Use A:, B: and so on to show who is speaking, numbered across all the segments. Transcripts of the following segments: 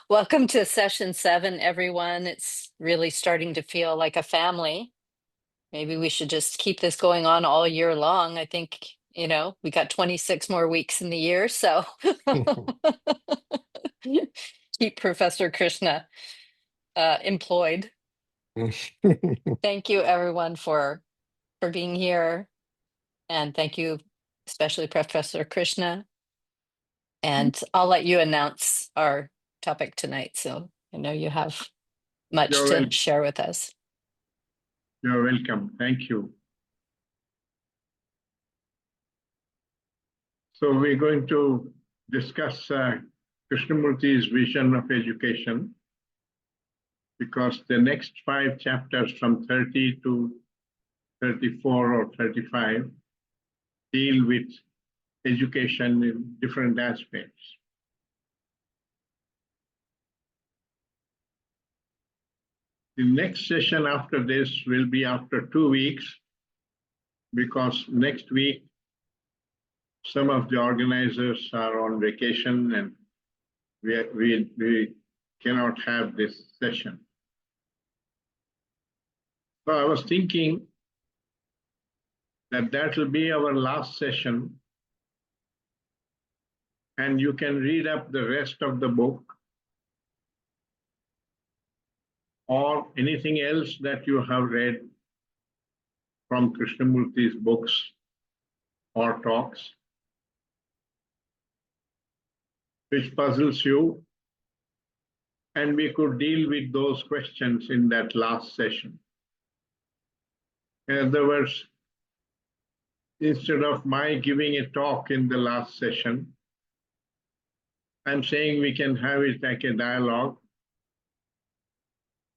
A: Welcome to session 7, everyone. It's really starting to feel like a family. Maybe we should just keep this going on all year long. I think, we got 26 more weeks in the year, so keep Professor Krishna employed. Thank you, everyone, for being here. And thank you, especially Professor Krishna. And I'll let you announce our topic tonight. So I know you have much to share with us.
B: You're welcome. Thank you. So we're going to discuss Krishnamurti's vision of education, because the next 5 chapters from 30 to 34 or 35 deal with education in different aspects. The next session after this will be after 2 weeks, because next week some of the organizers are on vacation and we cannot have this session. So I was thinking that will be our last session, and you can read up the rest of the book or anything else that you have read from Krishnamurti's books or talks, which puzzles you, and we could deal with those questions in that last session. In other words, instead of my giving a talk in the last session, I'm saying we can have it like a dialogue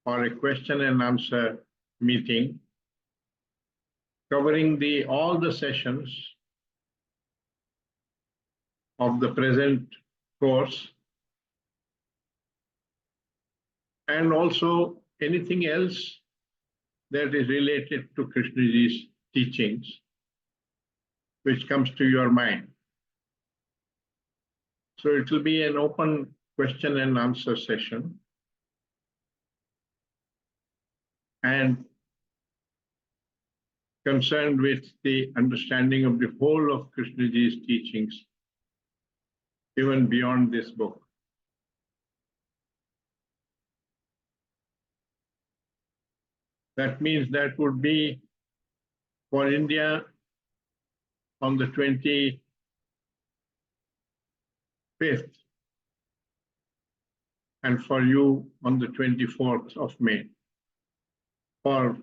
B: or a question and answer meeting, covering all the sessions of the present course, and also anything else that is related to Krishnaji's teachings, which comes to your mind. So it will be an open question and answer session. And concerned with the understanding of the whole of Krishnaji's teachings, even beyond this book. That means that would be for India on the 25th, and for you on the 24th of May. For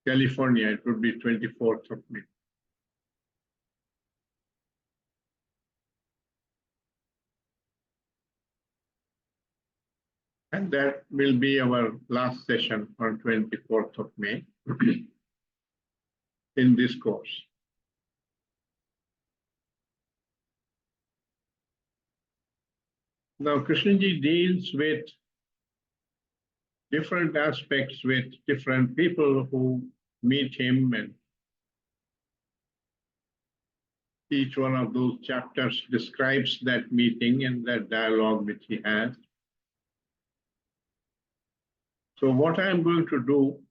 B: California, it would be 24th of May. And that will be our last session on 24th of May in this course. Now, Krishnaji deals with different aspects with different people who meet him, and each one of those chapters describes that meeting and that dialogue which he has. So what I'm going to do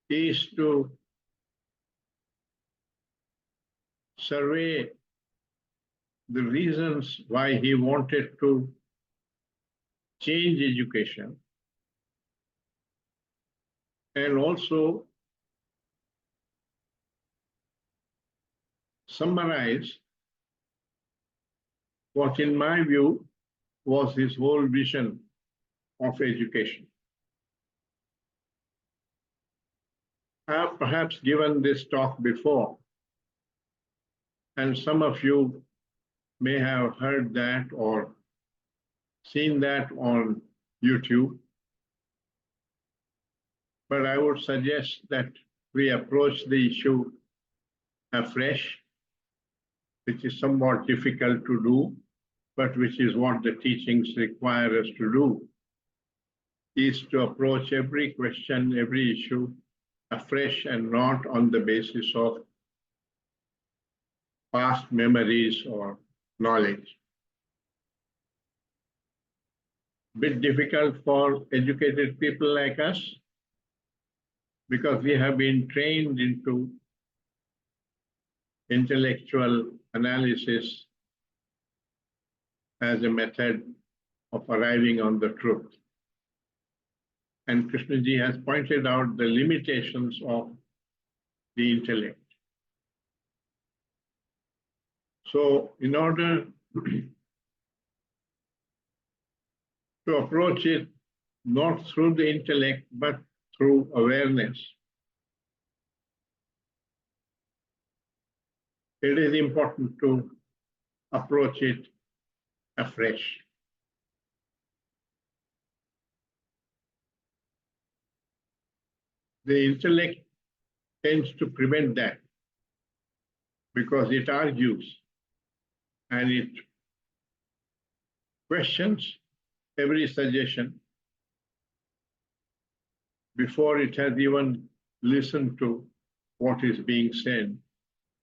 B: is to survey the reasons why he wanted to change education, and also summarize what, in my view, was his whole vision of education. I have perhaps given this talk before, and some of you may have heard that or seen that on YouTube. But I would suggest that we approach the issue afresh, which is somewhat difficult to do, but which is what the teachings require us to do, is to approach every question, every issue afresh, and not on the basis of past memories or knowledge. bit difficult for educated people like us because we have been trained into intellectual analysis as a method of arriving on the truth. And Krishnaji has pointed out the limitations of the intellect. So in order to approach it not through the intellect, but through awareness, it is important to approach it afresh. The intellect tends to prevent that because it argues and it questions every suggestion before it has even listened to what is being said,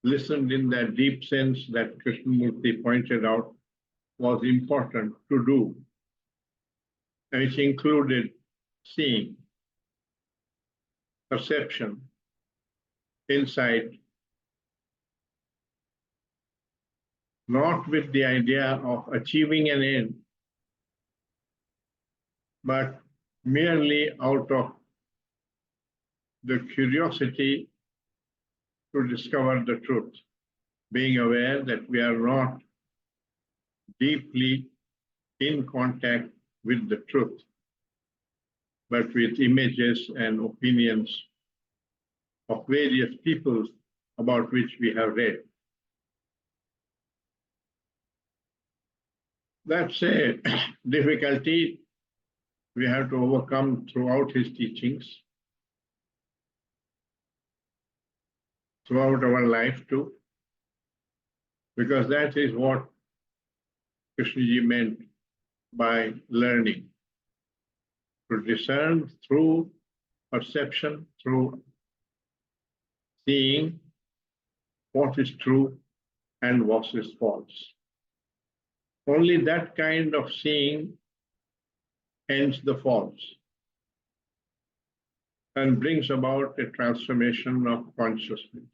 B: listened in that deep sense that Krishnamurti pointed out was important to do, which included seeing, perception, insight, not with the idea of achieving an end, but merely out of the curiosity to discover the truth, being aware that we are not deeply in contact with the truth, but with images and opinions of various peoples about which we have read. That's a difficulty we have to overcome throughout his teachings, throughout our life too, because that is what Krishnaji meant by learning, to discern through perception, through seeing what is true and what is false. Only that kind of seeing ends the false and brings about a transformation of consciousness.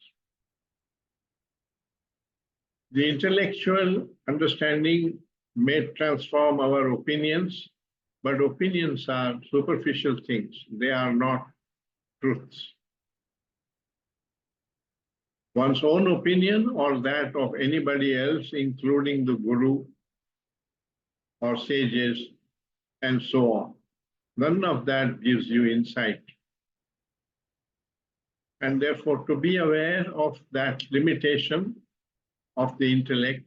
B: The intellectual understanding may transform our opinions, but opinions are superficial things. They are not truths. One's own opinion or that of anybody else, including the guru or sages and so on, none of that gives you insight. And therefore, to be aware of that limitation of the intellect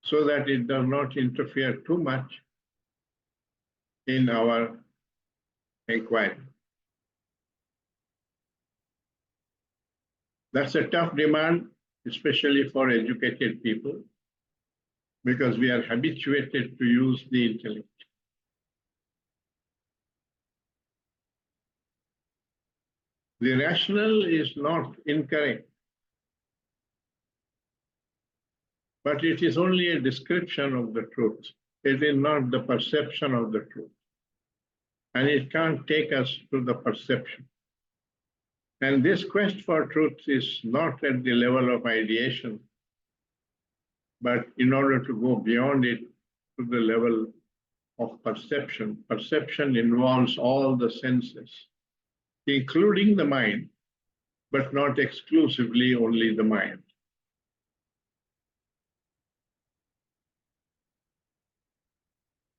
B: so that it does not interfere too much in our inquiry. That's a tough demand, especially for educated people, because we are habituated to use the intellect. The rational is not incorrect, but it is only a description of the truth. It is not the perception of the truth. And it can't take us to the perception. And this quest for truth is not at the level of ideation, but in order to go beyond it to the level of perception. Perception involves all the senses, including the mind, but not exclusively only the mind.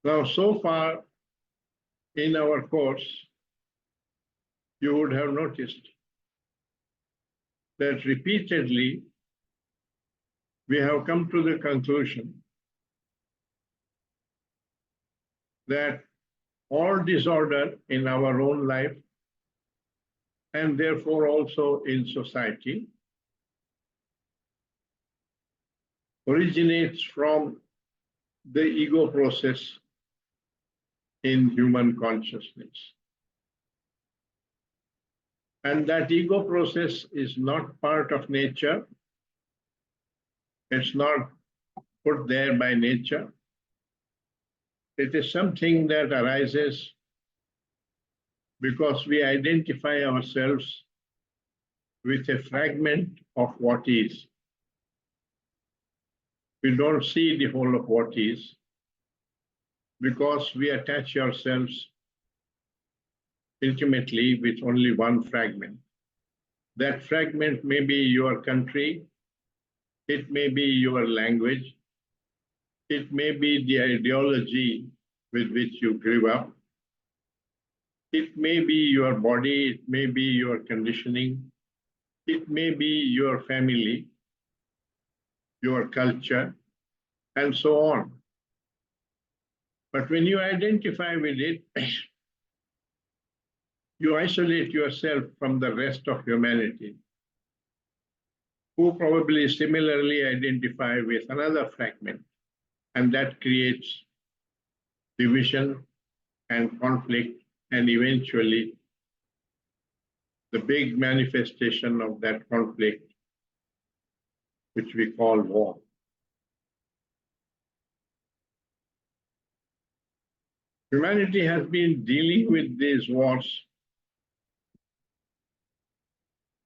B: Now, so far in our course, you would have noticed that repeatedly we have come to the conclusion that all disorder in our own life, and therefore also in society, originates from the ego process in human consciousness. And that ego process is not part of nature. It's not put there by nature. It is something that arises because we identify ourselves with a fragment of what is. We don't see the whole of what is because we attach ourselves intimately with only one fragment. That fragment may be your country, it may be your language, it may be the ideology with which you grew up, it may be your body, it may be your conditioning, it may be your family, your culture, and so on. But when you identify with it, you isolate yourself from the rest of humanity, who probably similarly identify with another fragment, and that creates division and conflict, and eventually the big manifestation of that conflict, which we call war. Humanity has been dealing with these wars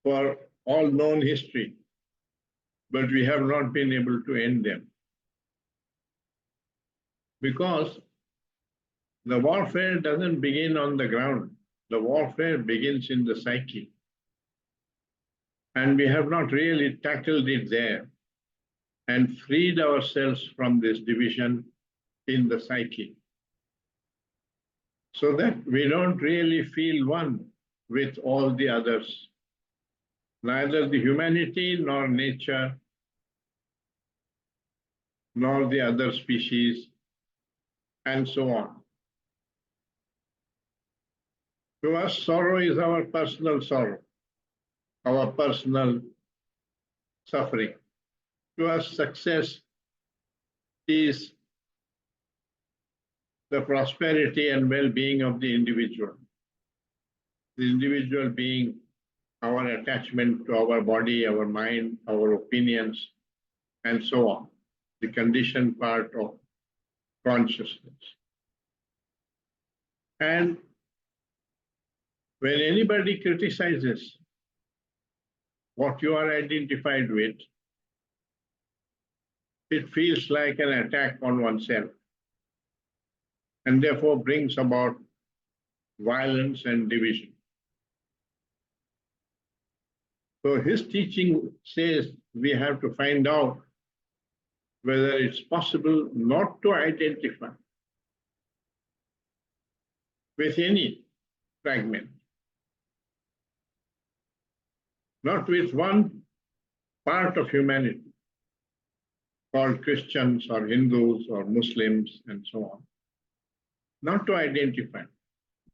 B: for all known history, but we have not been able to end them. Because the warfare doesn't begin on the ground. The warfare begins in the psyche. And we have not really tackled it there and freed ourselves from this division in the psyche, so that we don't really feel one with all the others, neither the humanity nor nature, nor the other species, and so on. To us, sorrow is our personal sorrow, our personal suffering. To us, success is the prosperity and well-being of the individual being our attachment to our body, our mind, our opinions, and so on, the conditioned part of consciousness. And when anybody criticizes what you are identified with, it feels like an attack on oneself, and therefore brings about violence and division. So his teaching says we have to find out whether it's possible not to identify with any fragment, not with one part of humanity called Christians or Hindus or Muslims and so on, not to identify.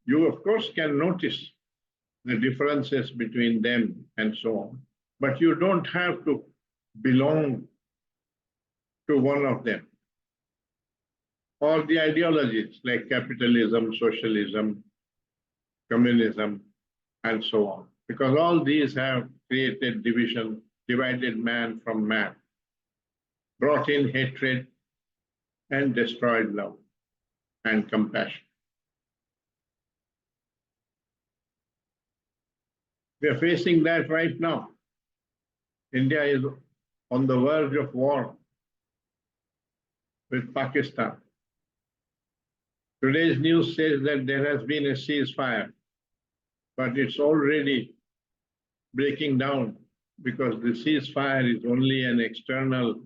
B: You, of course, can notice the differences between them and so on, but you don't have to belong to one of them, or the ideologies like capitalism, socialism, communism, and so on, because all these have created division, divided man from man, brought in hatred, and destroyed love and compassion. We are facing that right now. India is on the verge of war with Pakistan. Today's news says that there has been a ceasefire, but it's already breaking down because the ceasefire is only an external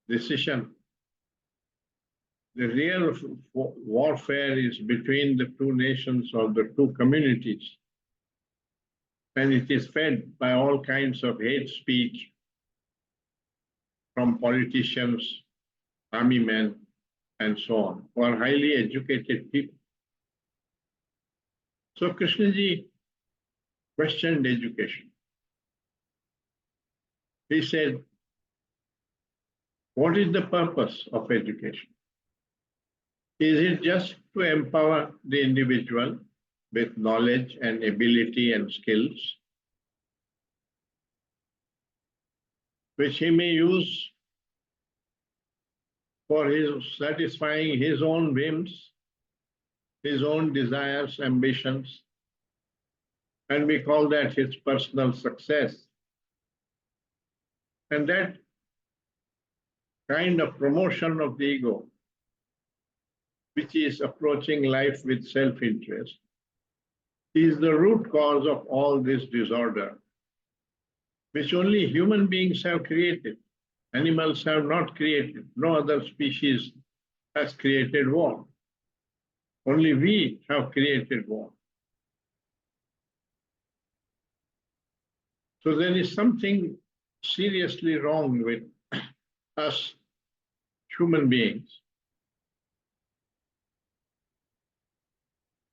B: decision. The real warfare is between the two nations or the two communities. And it is fed by all kinds of hate speech from politicians, army men, and so on, who are highly educated people. So Krishnaji questioned education. He said, what is the purpose of education? Is it just to empower the individual with knowledge and ability and skills, which he may use for his satisfying his own whims, his own desires, ambitions, and we call that his personal success. And that kind of promotion of the ego, which is approaching life with self-interest, is the root cause of all this disorder, which only human beings have created. Animals have not created. No other species has created war. Only we have created war. So there is something seriously wrong with us human beings,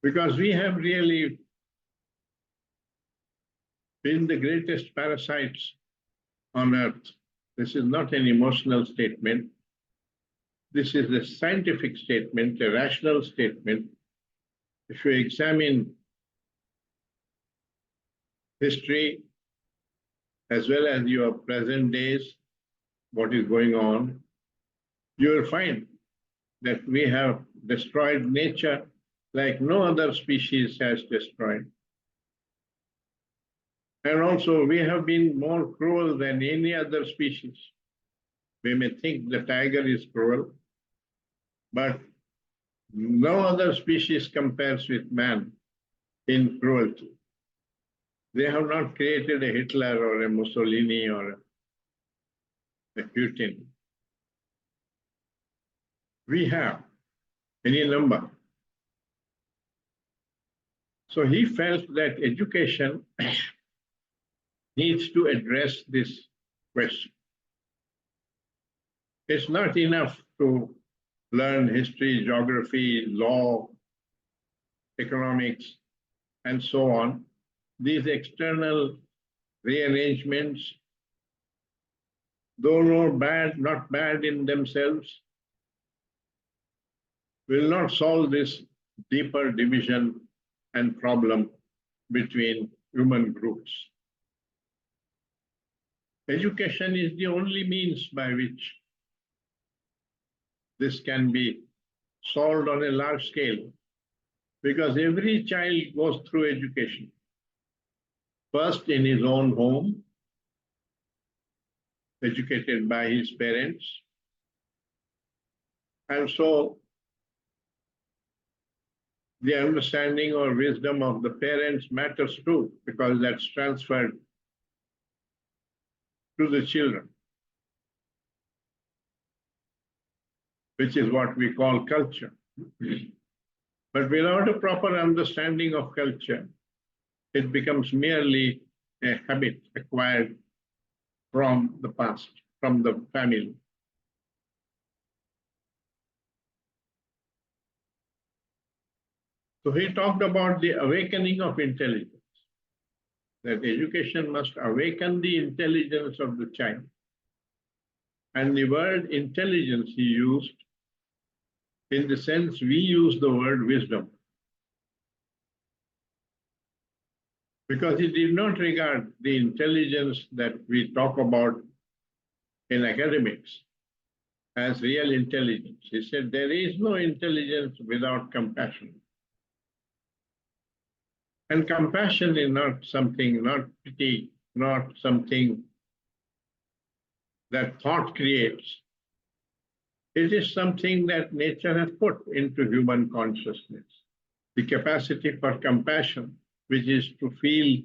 B: because we have really been the greatest parasites on earth. This is not an emotional statement. This is a scientific statement, a rational statement. If you examine history as well as your present days, what is going on, you will find that we have destroyed nature like no other species has destroyed. And also, we have been more cruel than any other species. We may think the tiger is cruel, but no other species compares with man in cruelty. They have not created a Hitler or a Mussolini or a Putin. We have any number. So he felt that education needs to address this question. It's not enough to learn history, geography, law, economics, and so on. These external rearrangements, though not bad in themselves, will not solve this deeper division and problem between human groups. Education is the only means by which this can be solved on a large scale, because every child goes through education. First in his own home, educated by his parents. And so the understanding or wisdom of the parents matters too, because that's transferred to the children, which is what we call culture. But without a proper understanding of culture, it becomes merely a habit acquired from the past, from the family. So he talked about the awakening of intelligence, that education must awaken the intelligence of the child. And the word intelligence he used in the sense we use the word wisdom, because he did not regard the intelligence that we talk about in academics as real intelligence. He said there is no intelligence without compassion. And compassion is not something, not pity, not something that thought creates. It is something that nature has put into human consciousness. The capacity for compassion, which is to feel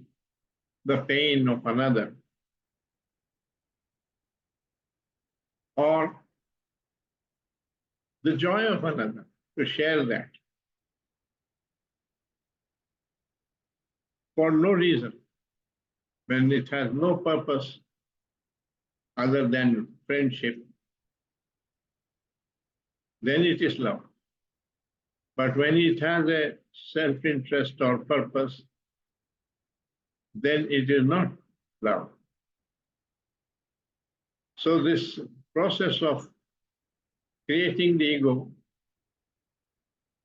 B: the pain of another, or the joy of another, to share that for no reason, when it has no purpose other than friendship, then it is love. But when it has a self-interest or purpose, then it is not love. So this process of creating the ego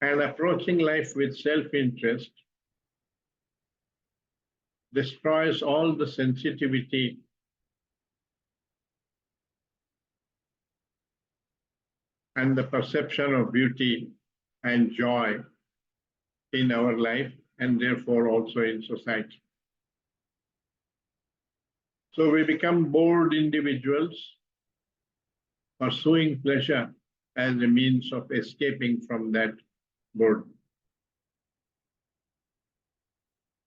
B: and approaching life with self-interest destroys all the sensitivity and the perception of beauty and joy in our life, and therefore also in society. So we become bored individuals pursuing pleasure as a means of escaping from that boredom.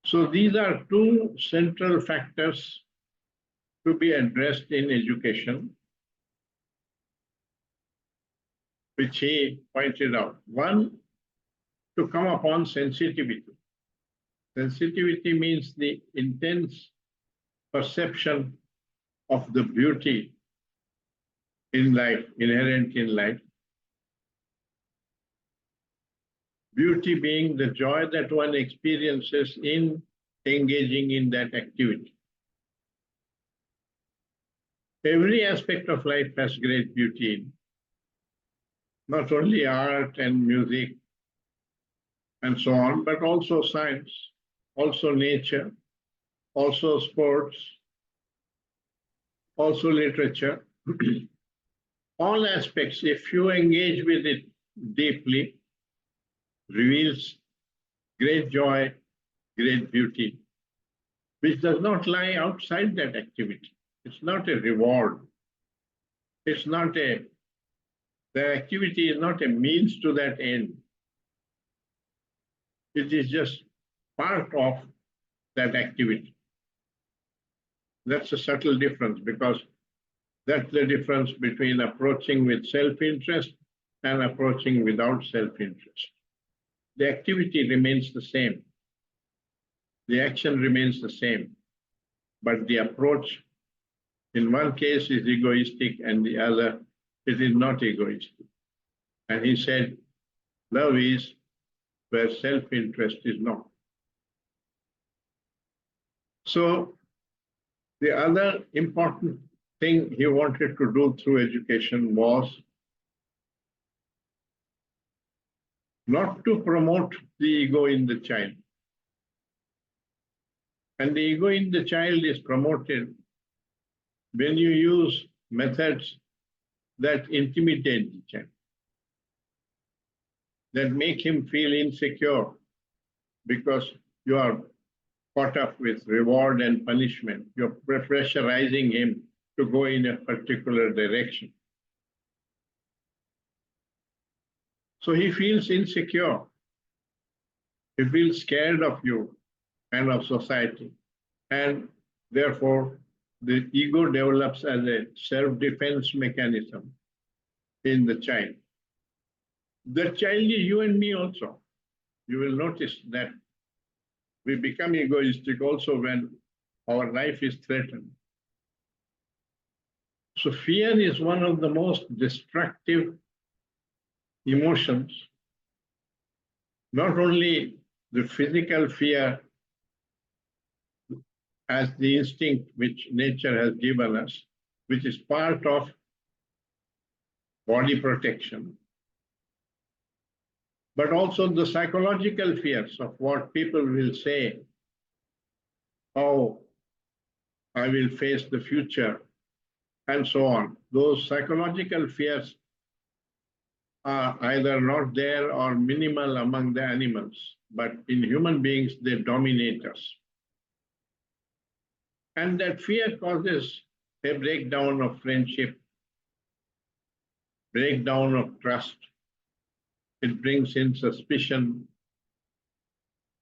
B: So these are two central factors to be addressed in education, which he pointed out. One, to come upon sensitivity. Sensitivity means the intense perception of the beauty in life, inherent in life. Beauty being the joy that one experiences in engaging in that activity. Every aspect of life has great beauty in, not only art and music and so on, but also science, also nature, also sports, also literature. All aspects, if you engage with it deeply, reveals great joy, great beauty, which does not lie outside that activity. It's not a reward. It's not the activity is not a means to that end. It is just part of that activity. That's a subtle difference, because that's the difference between approaching with self-interest and approaching without self-interest. The activity remains the same. The action remains the same, but the approach in one case is egoistic and the other, it is not egoistic. And he said, love is where self-interest is not. So the other important thing he wanted to do through education was not to promote the ego in the child. And the ego in the child is promoted when you use methods that intimidate the child, that make him feel insecure because you are caught up with reward and punishment. You're pressurizing him to go in a particular direction. So he feels insecure. He feels scared of you and of society. And therefore, the ego develops as a self-defense mechanism in the child. The child is you and me also. You will notice that we become egoistic also when our life is threatened. So fear is one of the most destructive emotions. Not only the physical fear as the instinct which nature has given us, which is part of body protection, but also the psychological fears of what people will say, how I will face the future, and so on. Those psychological fears are either not there or minimal among the animals, but in human beings, they dominate us. And that fear causes a breakdown of friendship, breakdown of trust. It brings in suspicion.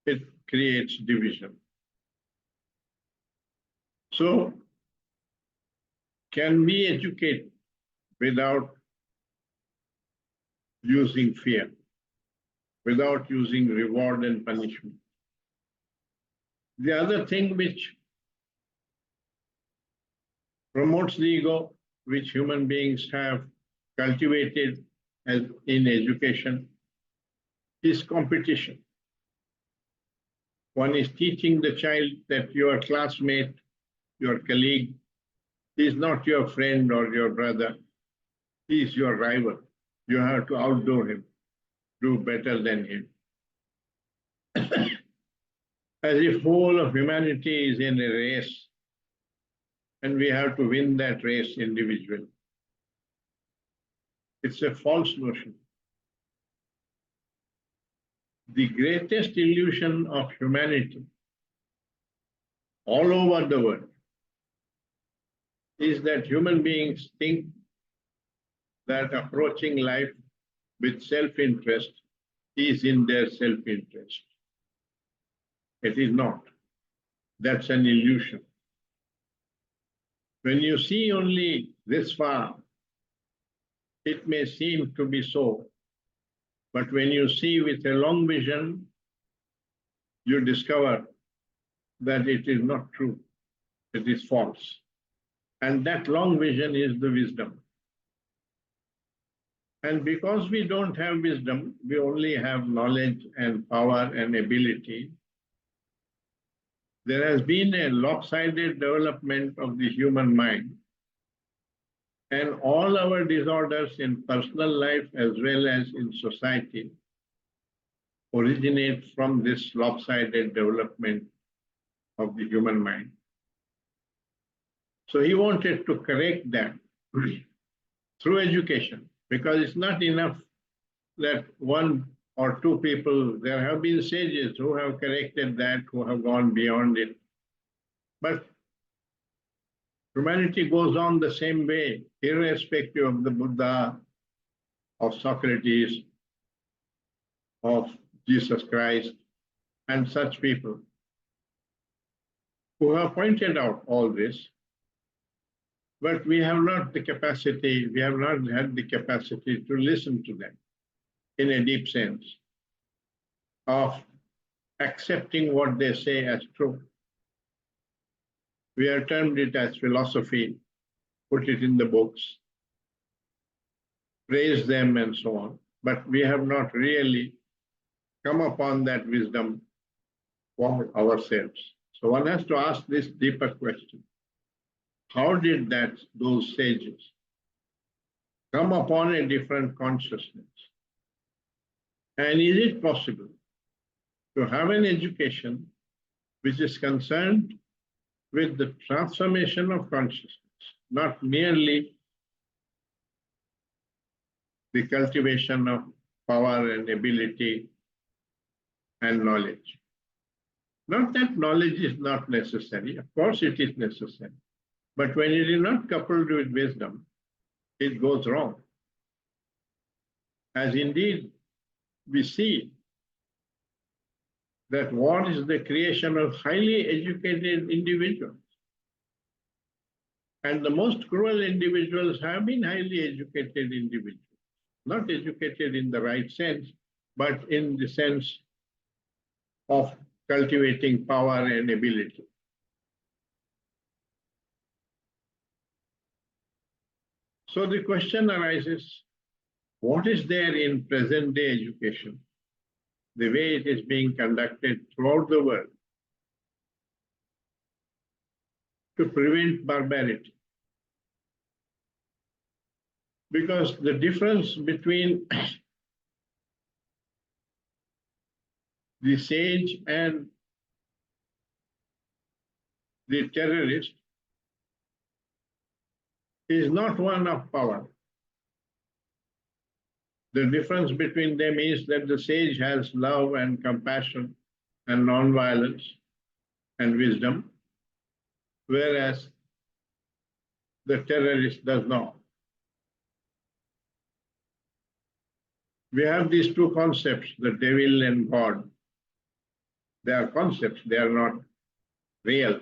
B: It creates division. So, can we educate without using fear, without using reward and punishment? The other thing which promotes the ego, which human beings have cultivated as in education, is competition. One is teaching the child that your classmate, your colleague, is not your friend or your brother. He is your rival. You have to outdo him, do better than him. As if whole of humanity is in a race, and we have to win that race individually. It's a false notion. The greatest illusion of humanity all over the world is that human beings think that approaching life with self-interest is in their self-interest. It is not. That's an illusion. When you see only this far, it may seem to be so, but when you see with a long vision, you discover that it is not true, it is false. And that long vision is the wisdom. And because we don't have wisdom, we only have knowledge and power and ability. There has been a lopsided development of the human mind, and all our disorders in personal life as well as in society originate from this lopsided development of the human mind. So he wanted to correct that through education, because it's not enough that one or two people, there have been sages who have corrected that, who have gone beyond it. But humanity goes on the same way, irrespective of the Buddha, of Socrates, of Jesus Christ, and such people who have pointed out all this. But we have not the capacity, we have not had the capacity to listen to them in a deep sense of accepting what they say as true. We have termed it as philosophy, put it in the books, praise them and so on, but we have not really come upon that wisdom for ourselves. So one has to ask this deeper question. How did those sages come upon a different consciousness? And is it possible to have an education which is concerned with the transformation of consciousness, not merely the cultivation of power and ability and knowledge? Not that knowledge is not necessary, of course it is necessary. But when it is not coupled with wisdom, it goes wrong. As indeed we see that war is the creation of highly educated individuals. And the most cruel individuals have been highly educated individuals, not educated in the right sense, but in the sense of cultivating power and ability. So the question arises, what is there in present-day education, the way it is being conducted throughout the world, to prevent barbarity? Because the difference between the sage and the terrorist is not one of power. The difference between them is that the sage has love and compassion and non-violence and wisdom, whereas the terrorist does not. We have these two concepts, the devil and God. They are concepts, they are not real.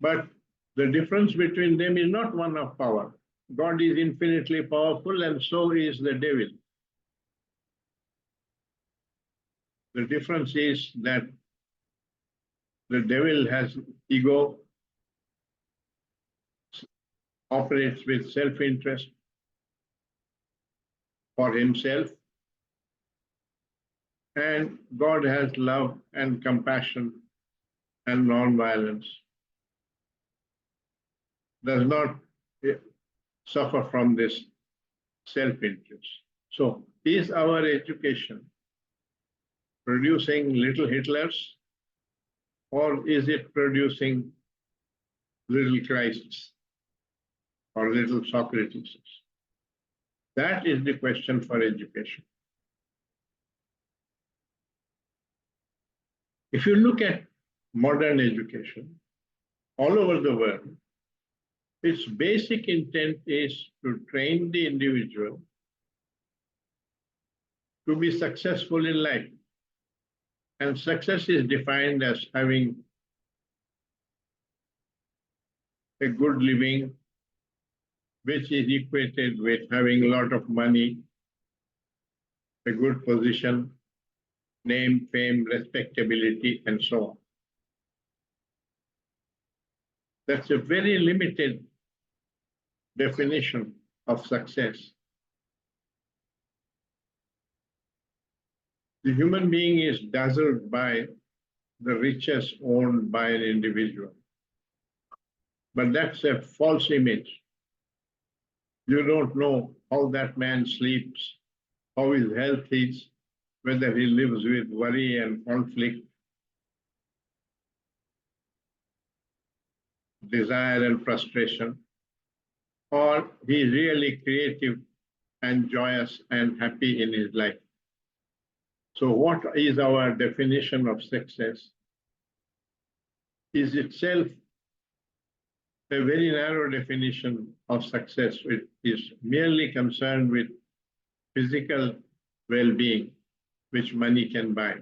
B: But the difference between them is not one of power. God is infinitely powerful, and so is the devil. The difference is that the devil has ego, operates with self-interest for himself, and God has love and compassion and non-violence, does not suffer from this self-interest. So is our education producing little Hitlers, or is it producing little Christs? or little Socrates. That is the question for education. If you look at modern education all over the world, its basic intent is to train the individual to be successful in life. And success is defined as having a good living, which is equated with having a lot of money, a good position, name, fame, respectability, and so on. That's a very limited definition of success. The human being is dazzled by the riches owned by an individual. But that's a false image. You don't know how that man sleeps, how his health is, whether he lives with worry and conflict, desire and frustration, or he is really creative and joyous and happy in his life. So what is our definition of success? Is itself a very narrow definition of success. It is merely concerned with physical well-being, which money can buy.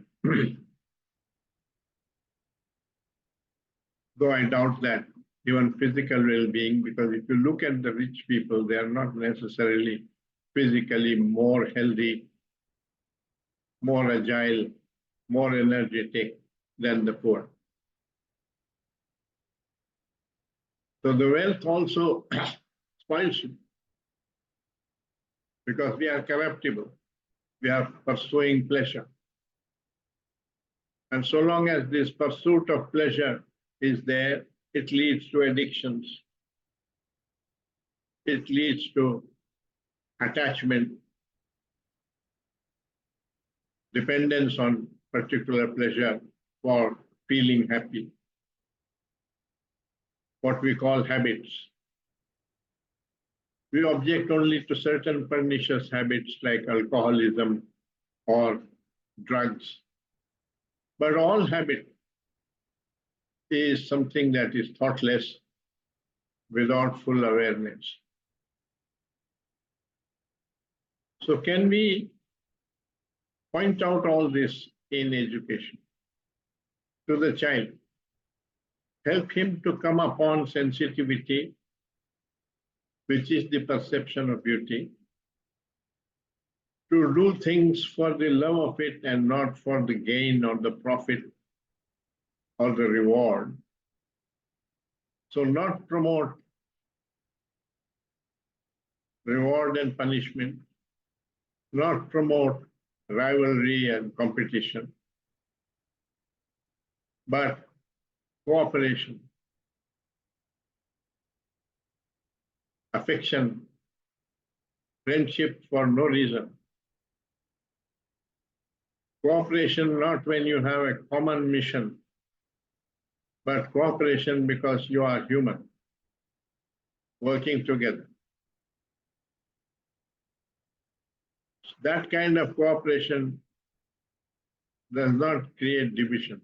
B: Though I doubt that even physical well-being, because if you look at the rich people, they are not necessarily physically more healthy, more agile, more energetic than the poor. So the wealth also spoils you, because we are corruptible. We are pursuing pleasure. And so long as this pursuit of pleasure is there, it leads to addictions. It leads to attachment, dependence on particular pleasure for feeling happy, what we call habits. We object only to certain pernicious habits like alcoholism or drugs. But all habit is something that is thoughtless without full awareness. So can we point out all this in education to the child? Help him to come upon sensitivity, which is the perception of beauty, to do things for the love of it and not for the gain or the profit or the reward. So not promote reward and punishment, not promote rivalry and competition, but cooperation, affection, friendship for no reason. Cooperation not when you have a common mission, but cooperation because you are human, working together. That kind of cooperation does not create division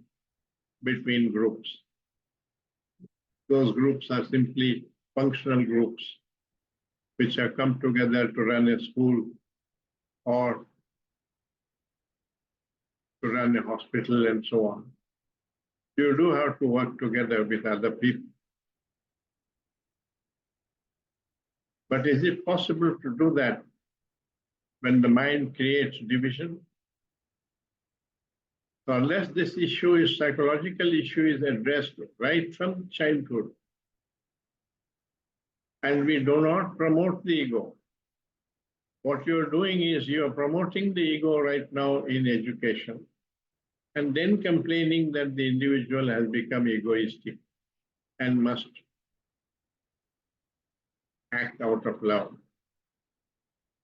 B: between groups. Those groups are simply functional groups which have come together to run a school or to run a hospital and so on. You do have to work together with other people. But is it possible to do that when the mind creates division? So unless this issue is psychological issue is addressed right from childhood, and we do not promote the ego, what you're doing is you're promoting the ego right now in education, and then complaining that the individual has become egoistic and must act out of love.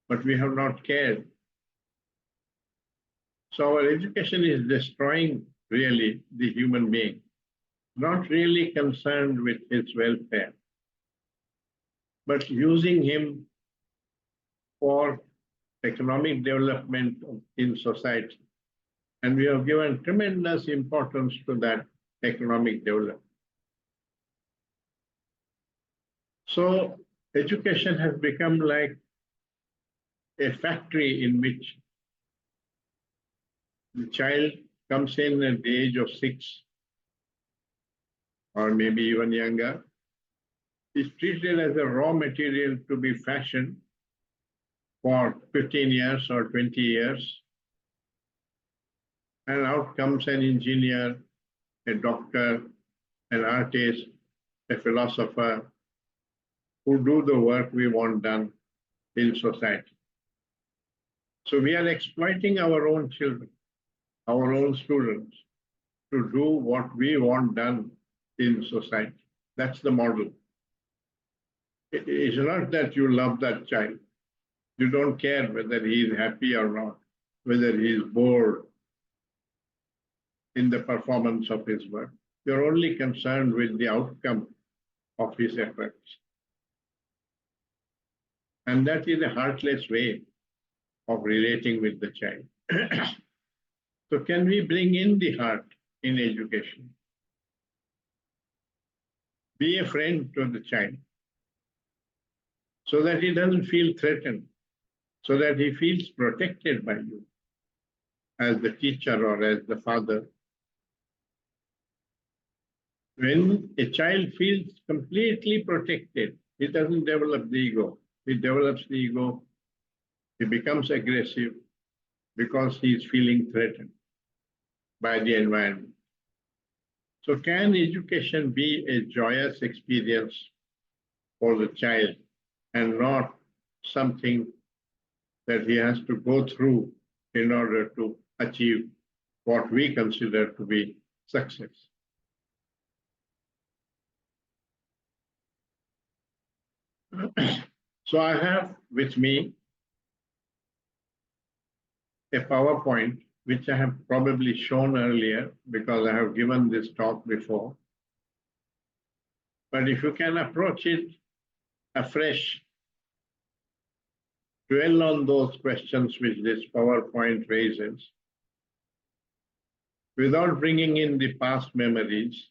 B: But we have not cared. So our education is destroying really the human being, not really concerned with his welfare. but using him for economic development in society. And we have given tremendous importance to that economic development. So education has become like a factory in which the child comes in at the age of 6 or maybe even younger, is treated as a raw material to be fashioned for 15 years or 20 years. And out comes an engineer, a doctor, an artist, a philosopher, who do the work we want done in society. So we are exploiting our own children, our own students, to do what we want done in society. That's the model. It is not that you love that child. You don't care whether he is happy or not, whether he is bored in the performance of his work. You're only concerned with the outcome of his efforts. And that is a heartless way of relating with the child. So can we bring in the heart in education? Be a friend to the child so that he doesn't feel threatened, so that he feels protected by you as the teacher or as the father. When a child feels completely protected, he doesn't develop the ego. He develops the ego, he becomes aggressive because he is feeling threatened by the environment. So can education be a joyous experience for the child and not something that he has to go through in order to achieve what we consider to be success? So I have with me a PowerPoint, which I have probably shown earlier because I have given this talk before. But if you can approach it afresh, dwell on those questions which this PowerPoint raises, without bringing in the past memories,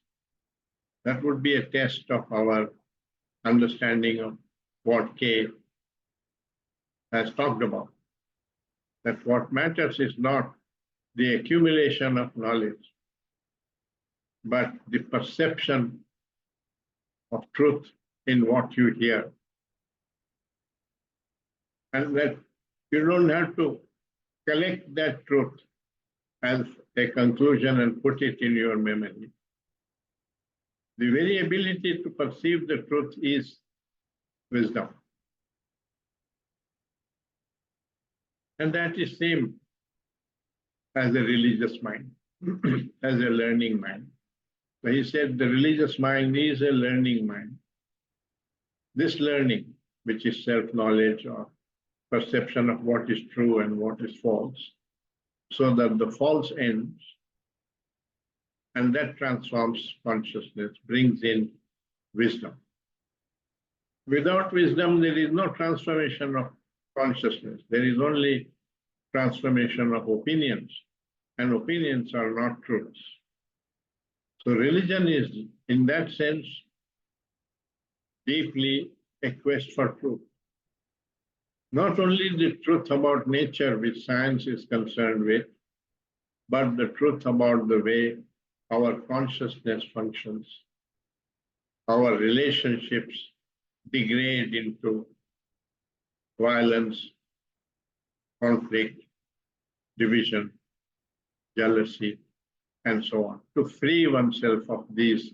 B: that would be a test of our understanding of what Kay has talked about. That what matters is not the accumulation of knowledge, but the perception of truth in what you hear. And that you don't have to collect that truth as a conclusion and put it in your memory. The very ability to perceive the truth is wisdom. And that is same as a religious mind, as a learning mind. So he said the religious mind is a learning mind. This learning, which is self-knowledge or perception of what is true and what is false, so that the false ends, and that transforms consciousness, brings in wisdom. Without wisdom, there is no transformation of consciousness. There is only transformation of opinions, and opinions are not truths. So religion is, in that sense, deeply a quest for truth. Not only the truth about nature, which science is concerned with, but the truth about the way our consciousness functions, our relationships degrade into violence, conflict, division, jealousy, and so on. To free oneself of these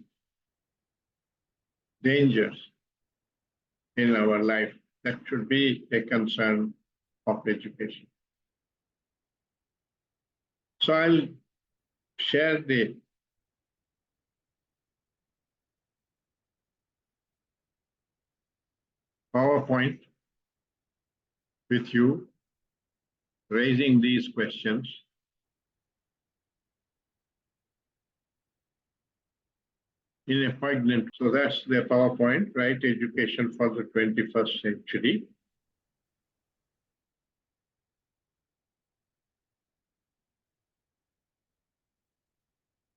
B: dangers in our life, that should be a concern of education. So I'll share the PowerPoint with you, raising these questions. in a poignant. So that's the PowerPoint, right? Education for the 21st century.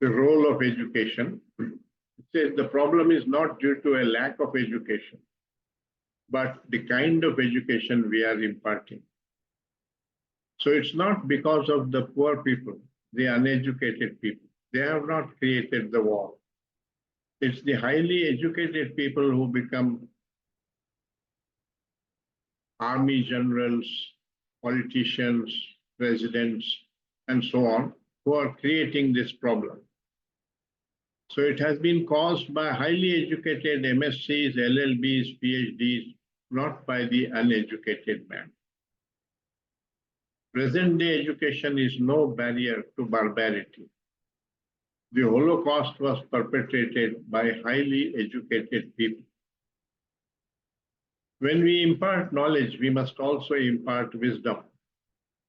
B: The role of education. It says the problem is not due to a lack of education, but the kind of education we are imparting. So it's not because of the poor people, the uneducated people. They have not created the war. It's the highly educated people who become army generals, politicians, presidents, and so on, who are creating this problem. So it has been caused by highly educated MSCs, LLBs, PhDs, not by the uneducated man. Present-day education is no barrier to barbarity. The Holocaust was perpetrated by highly educated people. When we impart knowledge, we must also impart wisdom,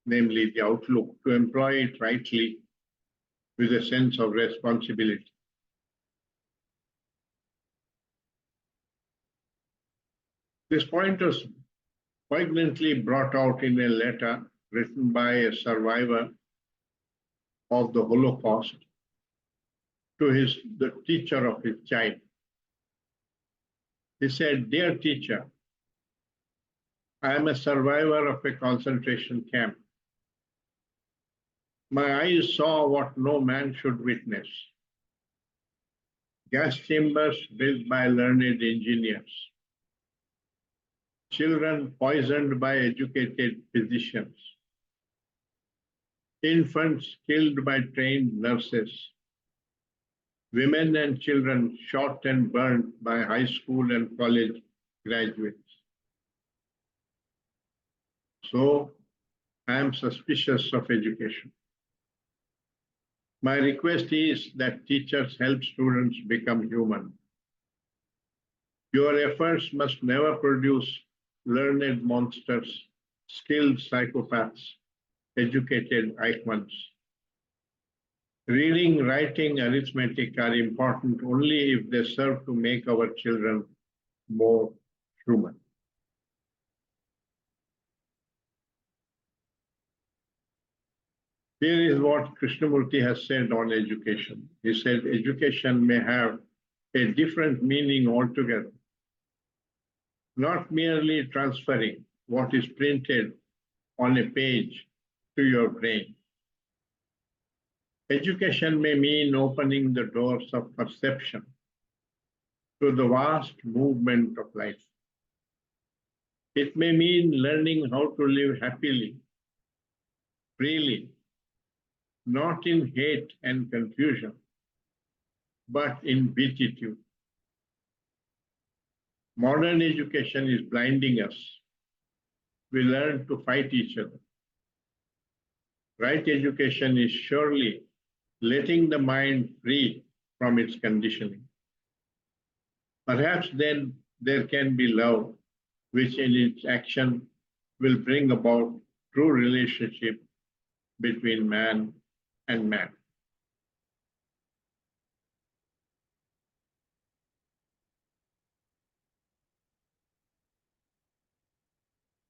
B: namely the outlook, to employ it rightly with a sense of responsibility. This point was poignantly brought out in a letter written by a survivor of the Holocaust to the teacher of his child. He said, "Dear teacher, I am a survivor of a concentration camp. My eyes saw what no man should witness. Gas chambers built by learned engineers. Children poisoned by educated physicians. Infants killed by trained nurses. Women and children shot and burned by high school and college graduates. So I am suspicious of education. My request is that teachers help students become human. Your efforts must never produce learned monsters, skilled psychopaths, educated icons. Reading, writing, arithmetic are important only if they serve to make our children more human." Here is what Krishnamurti has said on education. He said, education may have a different meaning altogether, not merely transferring what is printed on a page to your brain. Education may mean opening the doors of perception to the vast movement of life. It may mean learning how to live happily, freely, not in hate and confusion, but in beatitude. Modern education is blinding us. We learn to fight each other. Right education is surely letting the mind free from its conditioning. Perhaps then there can be love, which in its action will bring about true relationship between man and man.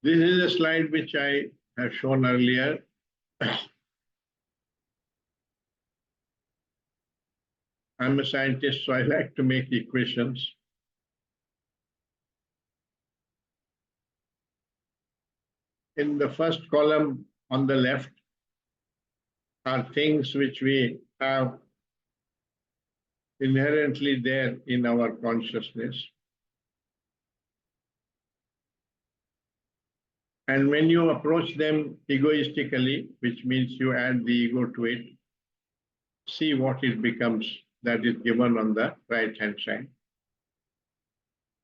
B: This is a slide which I have shown earlier. I'm a scientist, so I like to make equations. In the first column on the left are things which we have inherently there in our consciousness. And when you approach them egoistically, which means you add the ego to it, see what it becomes that is given on the right-hand side.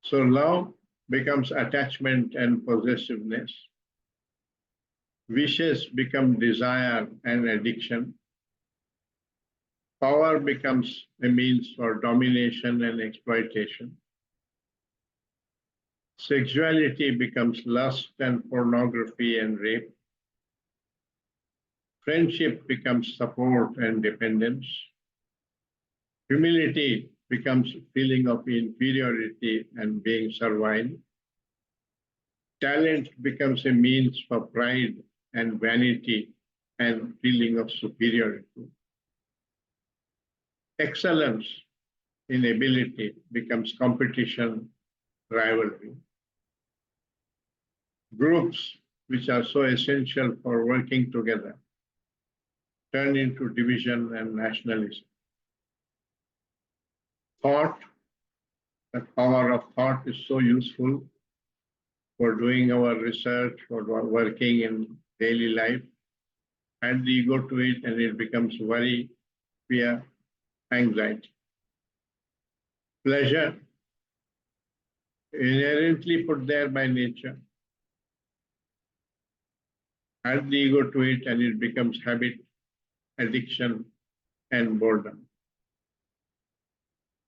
B: So love becomes attachment and possessiveness. Wishes become desire and addiction. Power becomes a means for domination and exploitation. Sexuality becomes lust and pornography and rape. Friendship becomes support and dependence. Humility becomes feeling of inferiority and being servile. Talent becomes a means for pride and vanity and feeling of superiority. Excellence in ability becomes competition, rivalry. Groups which are so essential for working together turn into division and nationalism. Thought, the power of thought is so useful for doing our research, for working in daily life. Add the ego to it and it becomes worry, fear, anxiety. Pleasure, inherently put there by nature. Add the ego to it and it becomes habit, addiction, and boredom.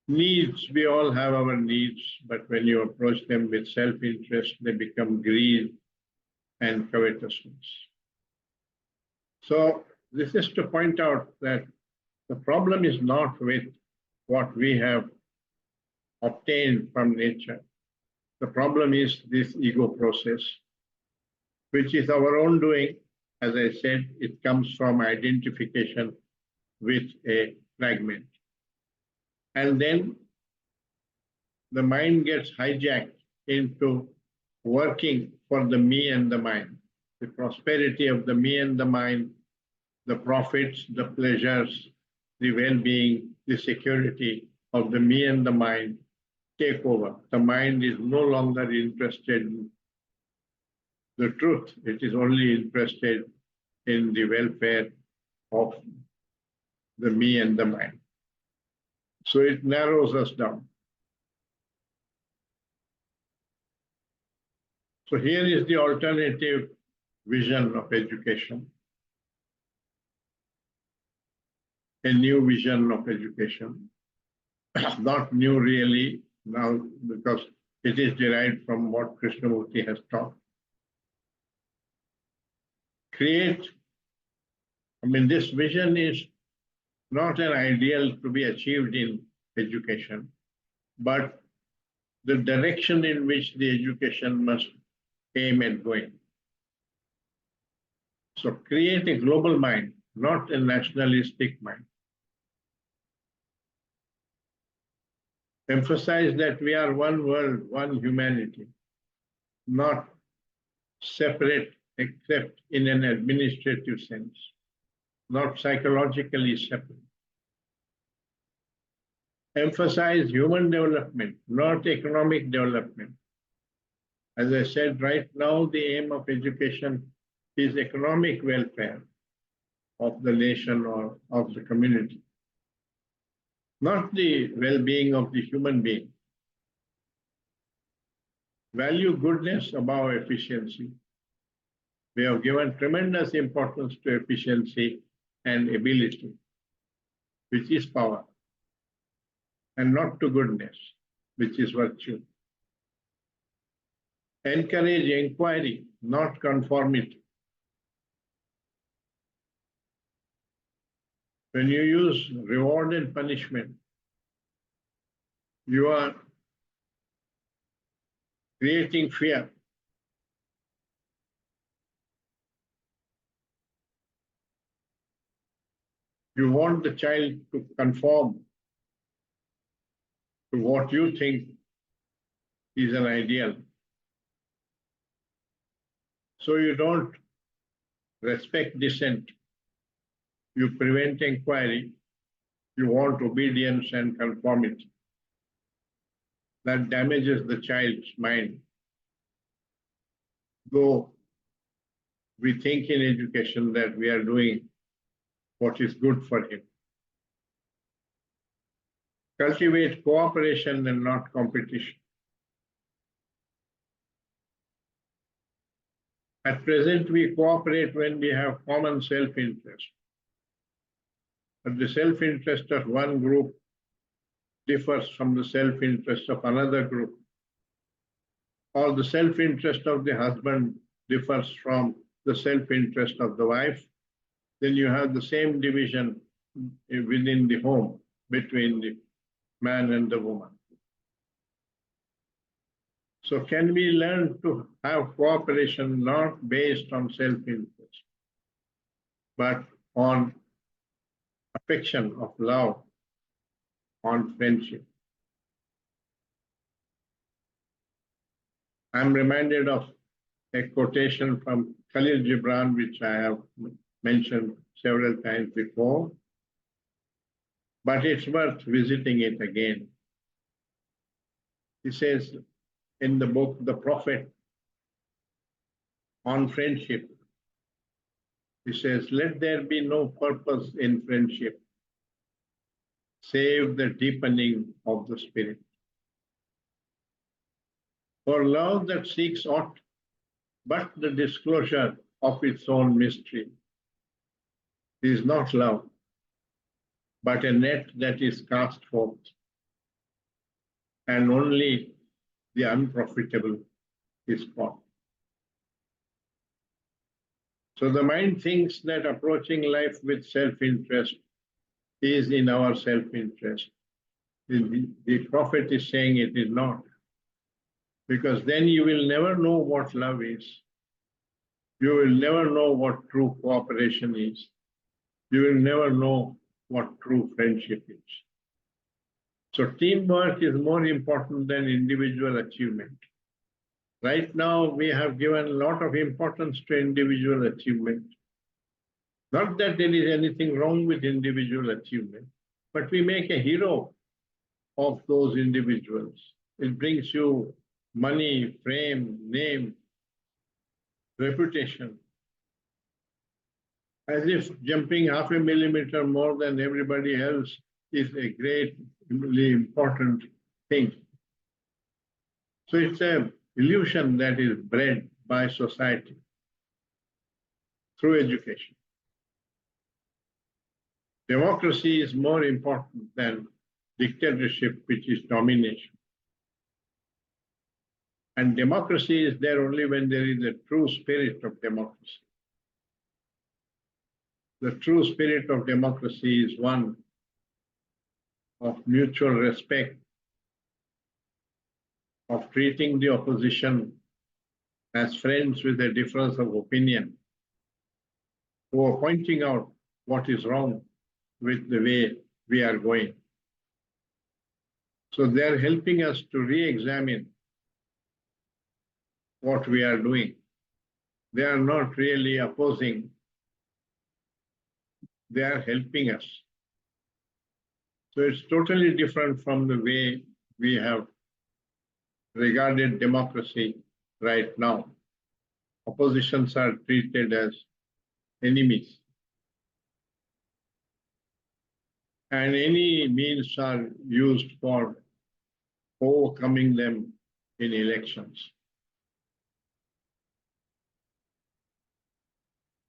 B: Needs, we all have our needs, but when you approach them with self-interest, they become greed and covetousness. So this is to point out that the problem is not with what we have obtained from nature. The problem is this ego process, which is our own doing. As I said, it comes from identification with a fragment. And then the mind gets hijacked into working for the me and the mine. The prosperity of the me and the mine, the profits, the pleasures, the well-being, the security of the me and the mind take over. The mind is no longer interested in the truth. It is only interested in the welfare of the me and the mind. So it narrows us down. So here is the alternative vision of education. A new vision of education. Not new really now because it is derived from what Krishnamurti has taught. This vision is not an ideal to be achieved in education, but the direction in which the education must aim at going. So create a global mind, not a nationalistic mind. Emphasize that we are one world, one humanity, not separate except in an administrative sense, not psychologically separate. Emphasize human development, not economic development. As I said, right now, the aim of education is economic welfare of the nation or of the community, not the well-being of the human being. Value goodness above efficiency. We have given tremendous importance to efficiency and ability, which is power, and not to goodness, which is virtue. Encourage inquiry, not conformity. When you use reward and punishment, you are creating fear. You want the child to conform to what you think is an ideal. So you don't respect dissent. You prevent inquiry. You want obedience and conformity. That damages the child's mind. Though we think in education that we are doing what is good for him. Cultivate cooperation and not competition. At present, we cooperate when we have common self-interest. But the self-interest of one group differs from the self-interest of another group. Or the self-interest of the husband differs from the self-interest of the wife. Then you have the same division within the home between the man and the woman. So can we learn to have cooperation not based on self-interest, but on affection of love, on friendship? I'm reminded of a quotation from Khalil Gibran, which I have mentioned several times before, but it's worth visiting it again. He says in the book, The Prophet, on friendship, he says, let there be no purpose in friendship, save the deepening of the spirit. For love that seeks aught but the disclosure of its own mystery is not love, but a net that is cast forth, and only the unprofitable is caught. So the mind thinks that approaching life with self-interest is in our self-interest. The Prophet is saying it is not, because then you will never know what love is. You will never know what true cooperation is. You will never know what true friendship is. So teamwork is more important than individual achievement. Right now, we have given a lot of importance to individual achievement. Not that there is anything wrong with individual achievement, but we make a hero of those individuals. It brings you money, fame, name, reputation. As if jumping half a millimeter more than everybody else is a great, really important thing. So it's an illusion that is bred by society through education. Democracy is more important than dictatorship, which is domination. And democracy is there only when there is a true spirit of democracy. The true spirit of democracy is one of mutual respect, of treating the opposition as friends with a difference of opinion, who are pointing out what is wrong with the way we are going. So they're helping us to re-examine what we are doing. They are not really opposing, they are helping us. So it's totally different from the way we have regarded democracy right now. Oppositions are treated as enemies. And any means are used for overcoming them in elections.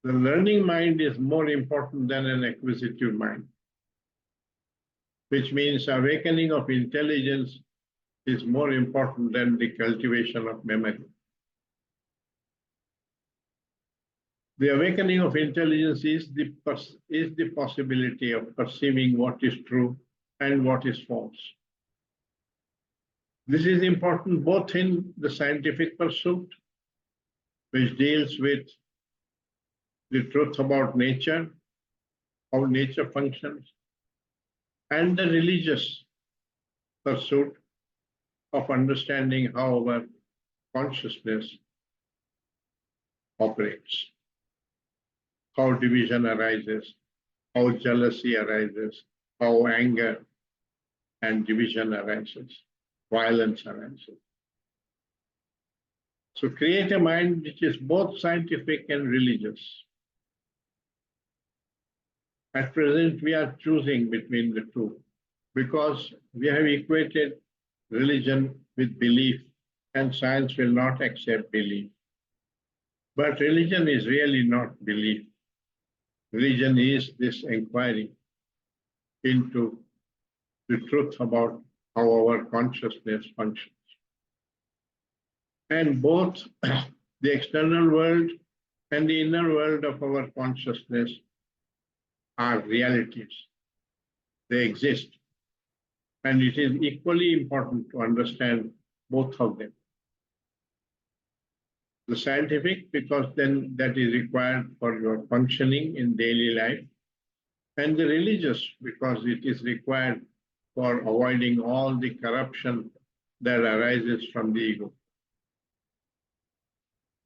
B: The learning mind is more important than an acquisitive mind, which means awakening of intelligence is more important than the cultivation of memory. The awakening of intelligence is the possibility of perceiving what is true and what is false. This is important both in the scientific pursuit, which deals with the truth about nature, how nature functions, and the religious pursuit of understanding how our consciousness operates, how division arises, how jealousy arises, how anger and division arises, violence arises. So create a mind which is both scientific and religious. At present, we are choosing between the two because we have equated religion with belief, and science will not accept belief. But religion is really not belief. Religion is this inquiry into the truth about how our consciousness functions. And both the external world and the inner world of our consciousness are realities. They exist. And it is equally important to understand both of them. The scientific, because then that is required for your functioning in daily life, and the religious, because it is required for avoiding all the corruption that arises from the ego.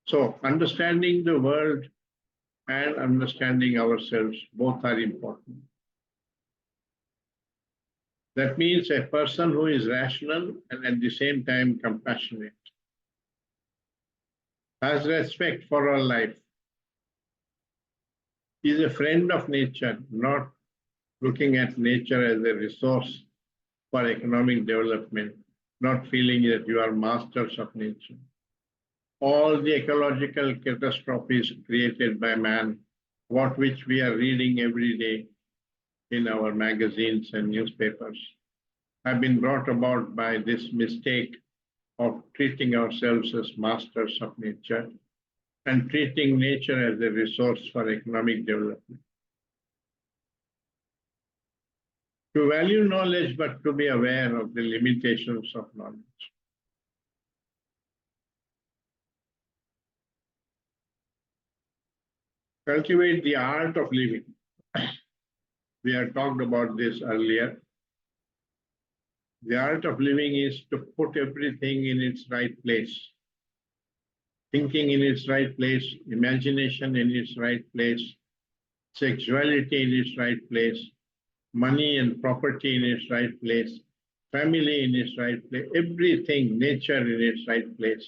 B: So understanding the world and understanding ourselves, both are important. That means a person who is rational and at the same time compassionate, has respect for our life, is a friend of nature, not looking at nature as a resource for economic development, not feeling that you are masters of nature. All the ecological catastrophes created by man, what which we are reading every day in our magazines and newspapers, have been brought about by this mistake of treating ourselves as masters of nature and treating nature as a resource for economic development. To value knowledge, but to be aware of the limitations of knowledge. Cultivate the art of living. We have talked about this earlier. The art of living is to put everything in its right place. Thinking in its right place, imagination in its right place, sexuality in its right place, money and property in its right place, family in its right place, everything, nature in its right place.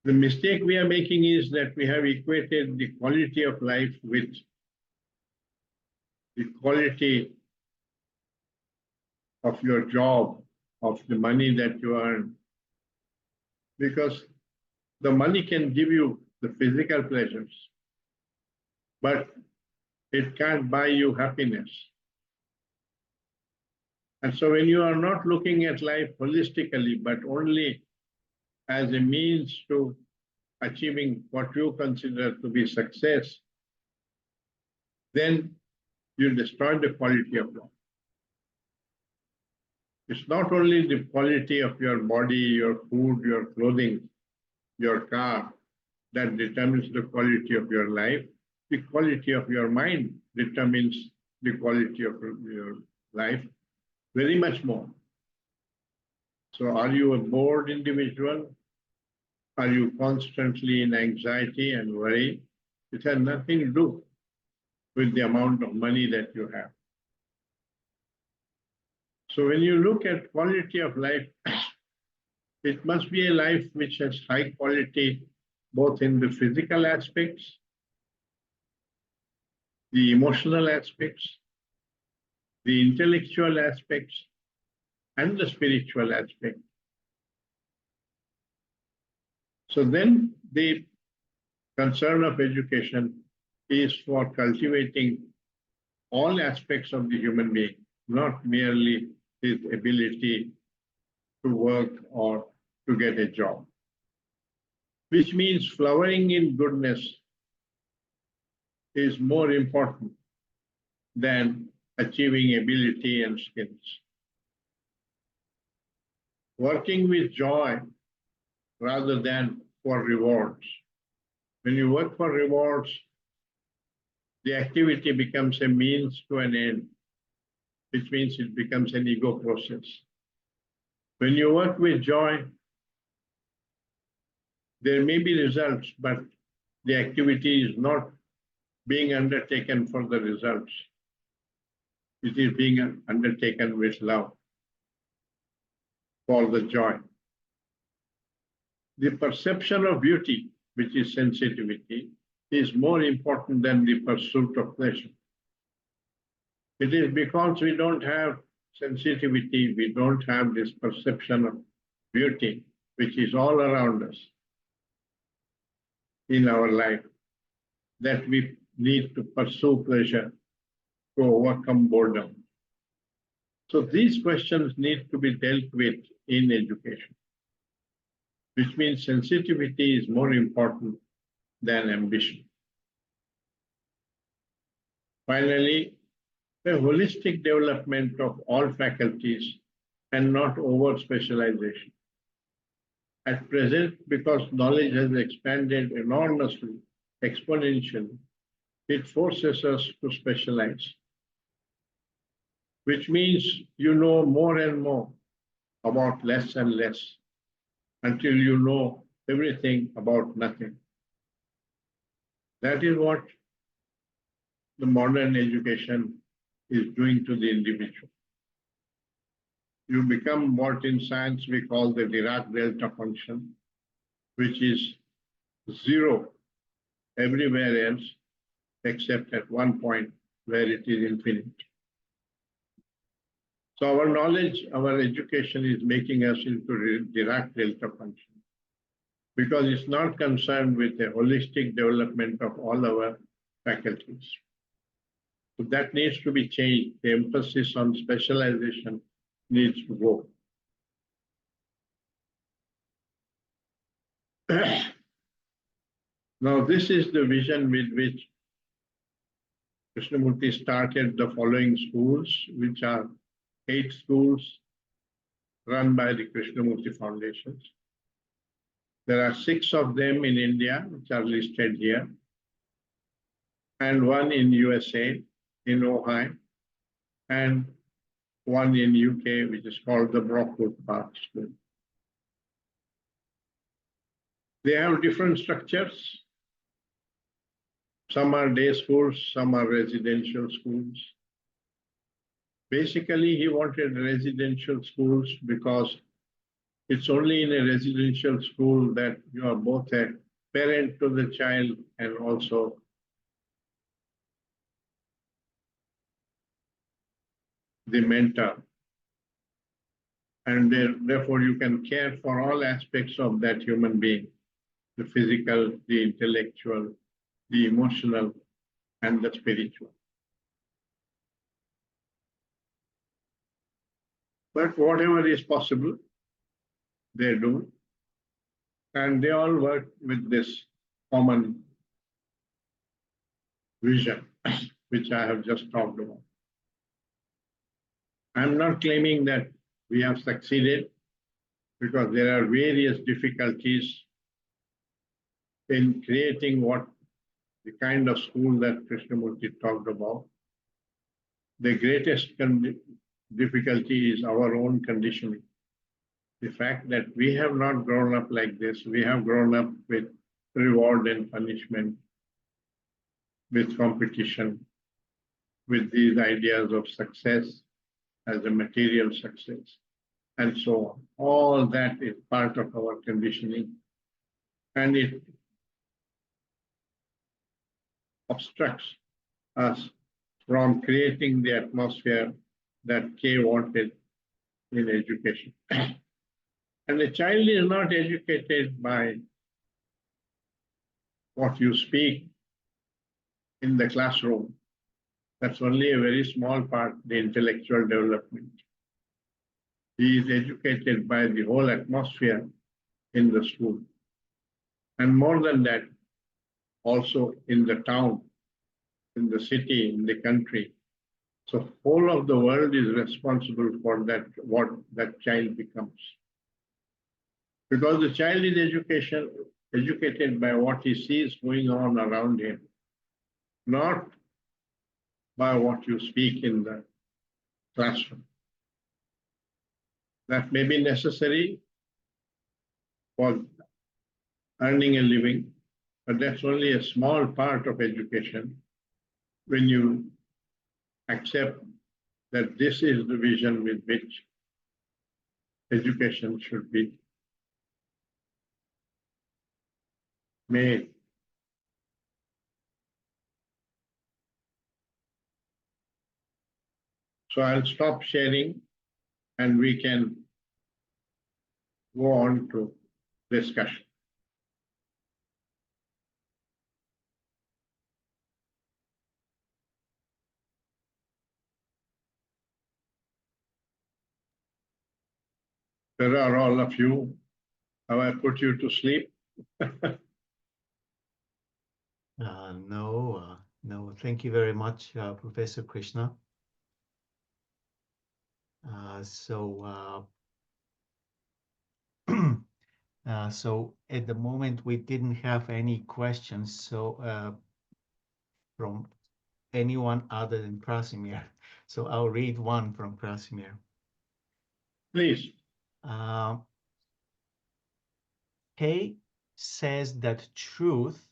B: The mistake we are making is that we have equated the quality of life with the quality of your job, of the money that you earn. Because the money can give you the physical pleasures, but it can't buy you happiness. And so when you are not looking at life holistically, but only as a means to achieving what you consider to be success, then you destroy the quality of life. It's not only the quality of your body, your food, your clothing, your car that determines the quality of your life. The quality of your mind determines the quality of your life very much more. So are you a bored individual? Are you constantly in anxiety and worry? It has nothing to do with the amount of money that you have. So when you look at quality of life, it must be a life which has high quality, both in the physical aspects, the emotional aspects, the intellectual aspects, and the spiritual aspect. So then the concern of education is for cultivating all aspects of the human being, not merely his ability to work or to get a job, which means flowering in goodness is more important than achieving ability and skills. Working with joy rather than for rewards. When you work for rewards, the activity becomes a means to an end, which means it becomes an ego process. When you work with joy, there may be results, but the activity is not being undertaken for the results. It is being undertaken with love for the joy. The perception of beauty, which is sensitivity, is more important than the pursuit of pleasure. It is because we don't have sensitivity, we don't have this perception of beauty, which is all around us in our life, that we need to pursue pleasure to overcome boredom. So these questions need to be dealt with in education, which means sensitivity is more important than ambition. Finally, the holistic development of all faculties and not over specialization. At present, because knowledge has expanded enormously, exponentially, it forces us to specialize, which means you know more and more about less and less until you know everything about nothing. That is what the modern education is doing to the individual. You become what in science we call the Dirac delta function, which is zero everywhere else except at one point where it is infinite. So our knowledge, our education is making us into Dirac delta function because it's not concerned with the holistic development of all our faculties. So that needs to be changed. The emphasis on specialization needs to go. Now, this is the vision with which Krishnamurti started the following schools, which are 8 schools run by the Krishnamurti Foundations. There are 6 of them in India, which are listed here, and 1 in USA, in Ohio, and 1 in UK, which is called the Brockwood Park School. They have different structures. Some are day schools, some are residential schools. Basically, he wanted residential schools because it's only in a residential school that you are both a parent to the child and also the mentor. And therefore, you can care for all aspects of that human being, the physical, the intellectual, the emotional, and the spiritual. But whatever is possible, they do. And they all work with this common vision, which I have just talked about. I'm not claiming that we have succeeded because there are various difficulties in creating the kind of school that Krishnamurti talked about. The greatest difficulty is our own conditioning. The fact that we have not grown up like this, we have grown up with reward and punishment, with competition, with these ideas of success as a material success, and so on. All that is part of our conditioning, and it obstructs us from creating the atmosphere that Kay wanted in education. And the child is not educated by what you speak in the classroom. That's only a very small part, the intellectual development. He is educated by the whole atmosphere in the school. And more than that, also in the town, in the city, in the country. So whole of the world is responsible for that, what that child becomes. Because the child is educated by what he sees going on around him, not by what you speak in the classroom. That may be necessary for earning a living, but that's only a small part of education when you accept that this is the vision with which education should be made. So I'll stop sharing and we can go on to discussion. Where are all of you? Have I put you to sleep?
C: No. Thank you very much, Professor Krishna. So at the moment we didn't have any questions. From anyone other than Krasimir. So I'll read one from Krasimir.
B: Please.
C: Kay says that truth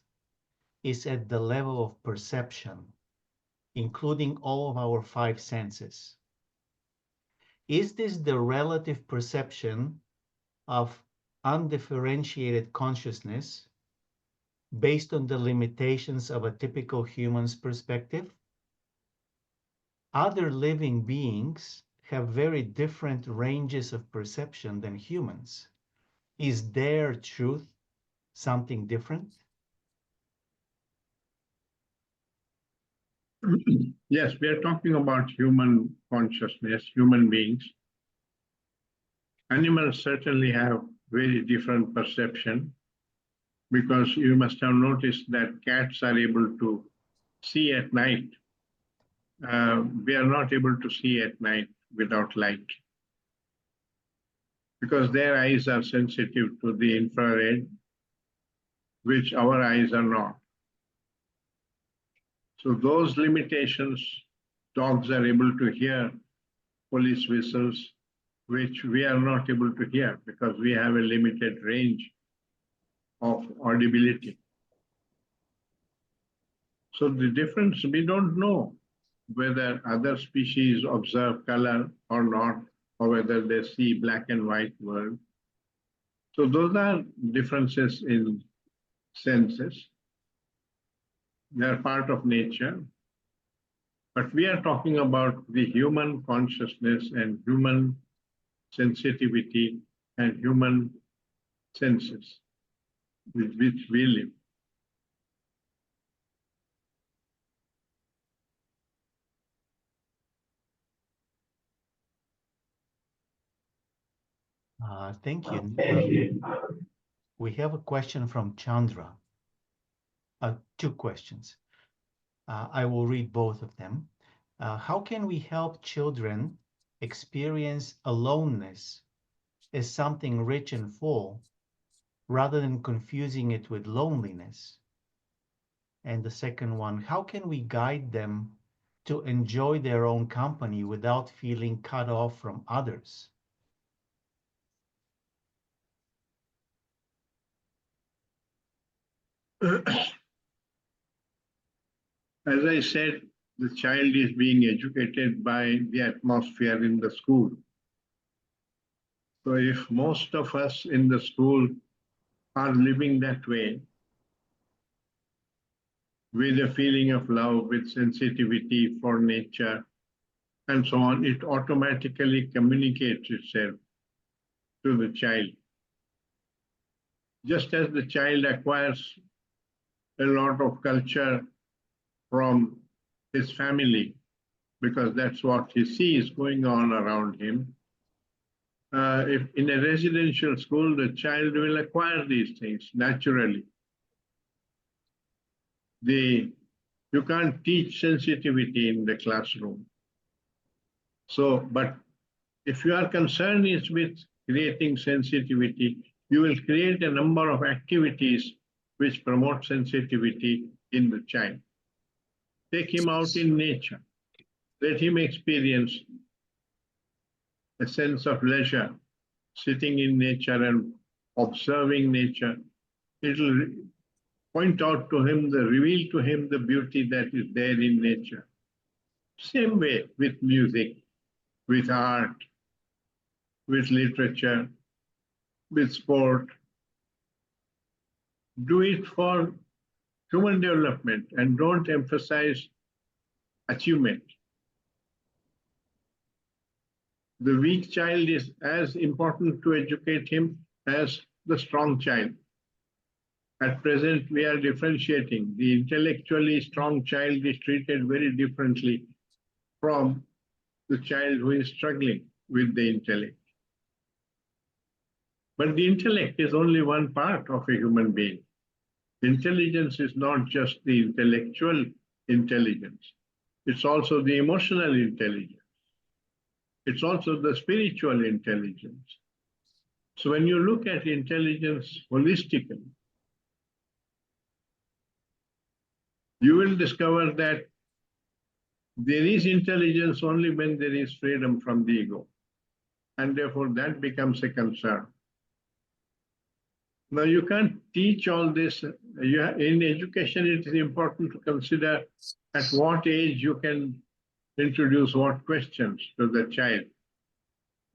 C: is at the level of perception, including all of our five senses. Is this the relative perception of undifferentiated consciousness based on the limitations of a typical human's perspective? Other living beings have very different ranges of perception than humans. Is their truth something different?
B: Yes, we are talking about human consciousness, human beings. Animals certainly have very different perception, because you must have noticed that cats are able to see at night. We are not able to see at night without light, because their eyes are sensitive to the infrared, which our eyes are not. So those limitations, dogs are able to hear police whistles, which we are not able to hear because we have a limited range of audibility. So the difference, we don't know whether other species observe color or not, or whether they see black and white world. So those are differences in senses. They are part of nature. But we are talking about the human consciousness and human sensitivity and human senses with which we live.
C: Thank you. We have a question from Chandra. Two questions. I will read both of them. How can we help children experience aloneness as something rich and full, rather than confusing it with loneliness? And the second one, how can we guide them to enjoy their own company without feeling cut off from others?
B: As I said, the child is being educated by the atmosphere in the school. So if most of us in the school are living that way, with a feeling of love, with sensitivity for nature, and so on, it automatically communicates itself to the child. Just as the child acquires a lot of culture from his family, because that's what he sees going on around him. If in a residential school, the child will acquire these things naturally. You can't teach sensitivity in the classroom. So, but if your concern is with creating sensitivity, you will create a number of activities which promote sensitivity in the child. Take him out in nature. Let him experience a sense of leisure, sitting in nature and observing nature. It will point out to him, reveal to him the beauty that is there in nature. Same way with music, with art, with literature, with sport. Do it for human development and don't emphasize achievement. The weak child is as important to educate him as the strong child. At present, we are differentiating. The intellectually strong child is treated very differently from the child who is struggling with the intellect. But the intellect is only one part of a human being. Intelligence is not just the intellectual intelligence. It's also the emotional intelligence. It's also the spiritual intelligence. So when you look at intelligence holistically, you will discover that there is intelligence only when there is freedom from the ego. And therefore that becomes a concern. Now you can't teach all this. In education, it is important to consider at what age you can introduce what questions to the child.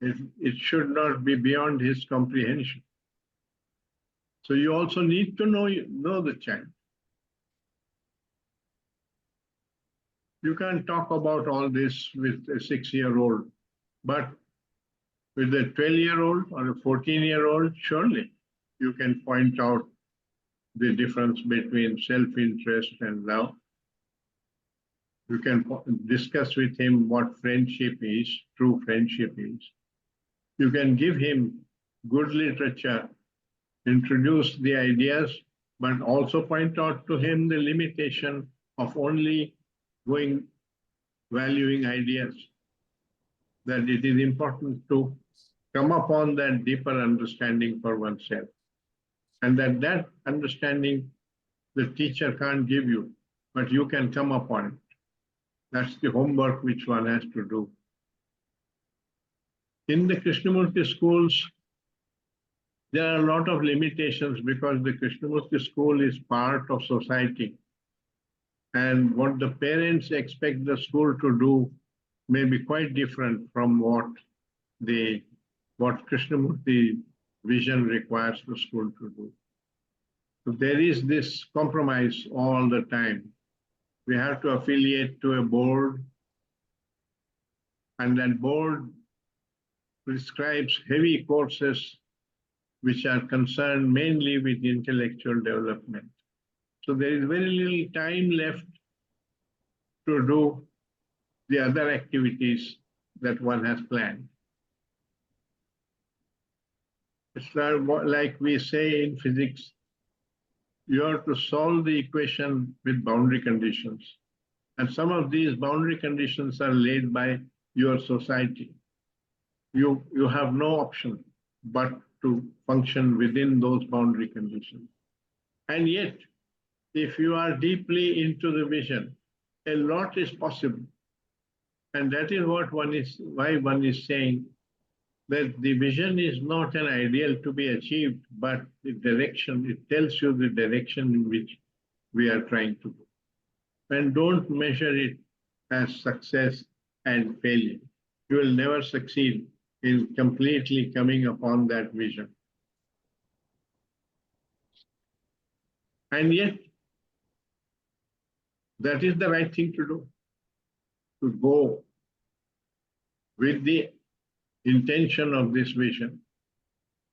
B: It should not be beyond his comprehension. So you also need to know the child. You can't talk about all this with a 6-year-old, but with a 12-year-old or a 14-year-old, surely you can point out the difference between self-interest and love. You can discuss with him what friendship is, true friendship is. You can give him good literature, introduce the ideas, but also point out to him the limitation of only valuing ideas, that it is important to come upon that deeper understanding for oneself. And that understanding the teacher can't give you, but you can come upon it. That's the homework which one has to do. In the Krishnamurti schools, there are a lot of limitations because the Krishnamurti school is part of society. And what the parents expect the school to do may be quite different from what Krishnamurti vision requires the school to do. So there is this compromise all the time. We have to affiliate to a board, and that board prescribes heavy courses which are concerned mainly with intellectual development. So there is very little time left to do the other activities that one has planned. It's like we say in physics, you have to solve the equation with boundary conditions. And some of these boundary conditions are laid by your society. You have no option but to function within those boundary conditions. And yet, if you are deeply into the vision, a lot is possible. And that is why one is saying that the vision is not an ideal to be achieved, but the direction, it tells you the direction in which we are trying to go. And don't measure it as success and failure. You will never succeed in completely coming upon that vision. And yet, that is the right thing to do, to go with the intention of this vision,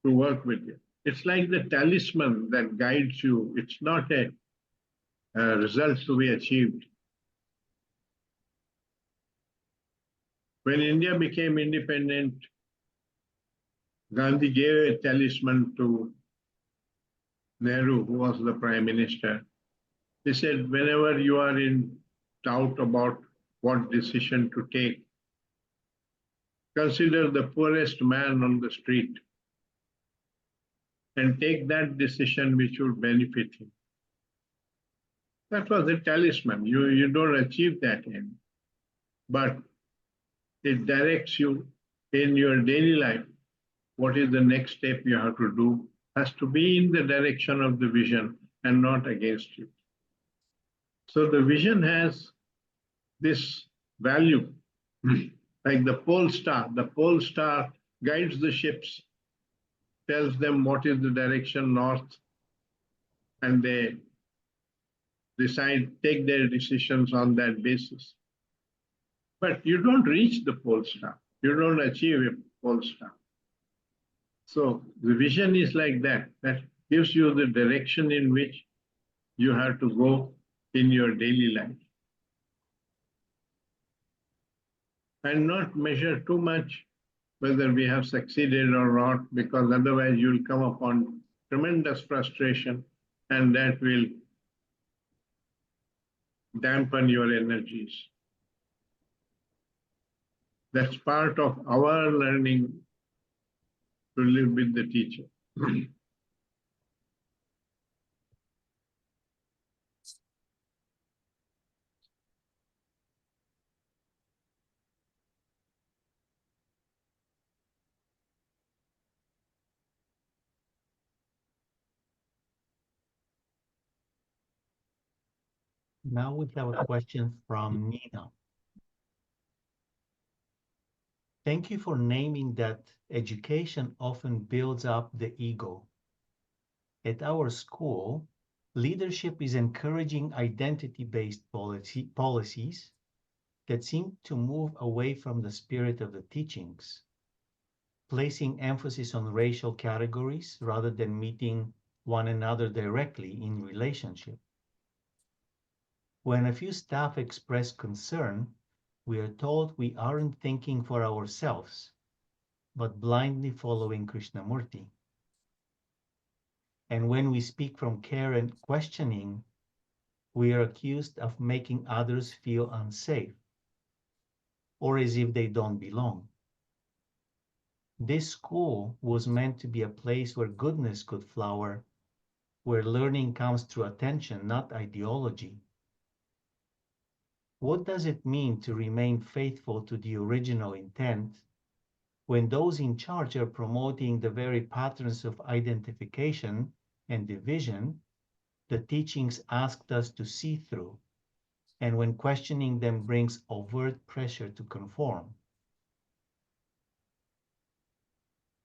B: to work with it. It's like the talisman that guides you. It's not a result to be achieved. When India became independent, Gandhi gave a talisman to Nehru, who was the prime minister. He said, whenever you are in doubt about what decision to take, consider the poorest man on the street and take that decision which will benefit him. That was the talisman. You don't achieve that end, but it directs you in your daily life. What is the next step you have to do has to be in the direction of the vision and not against it. So the vision has this value, like the pole star. The pole star guides the ships, tells them what is the direction north, and they take their decisions on that basis. But you don't reach the pole star. You don't achieve a pole star. So the vision is like that. That gives you the direction in which you have to go in your daily life. And not measure too much whether we have succeeded or not, because otherwise you'll come upon tremendous frustration, and that will dampen your energies. That's part of our learning to live with the teacher.
C: Now we have a question from Nina. Thank you for naming that education often builds up the ego. At our school, leadership is encouraging identity-based policies that seem to move away from the spirit of the teachings, placing emphasis on racial categories rather than meeting one another directly in relationship. When a few staff express concern, we are told we aren't thinking for ourselves, but blindly following Krishnamurti. And when we speak from care and questioning, we are accused of making others feel unsafe, or as if they don't belong. This school was meant to be a place where goodness could flower, where learning comes through attention, not ideology. What does it mean to remain faithful to the original intent when those in charge are promoting the very patterns of identification and division the teachings asked us to see through, and when questioning them brings overt pressure to conform?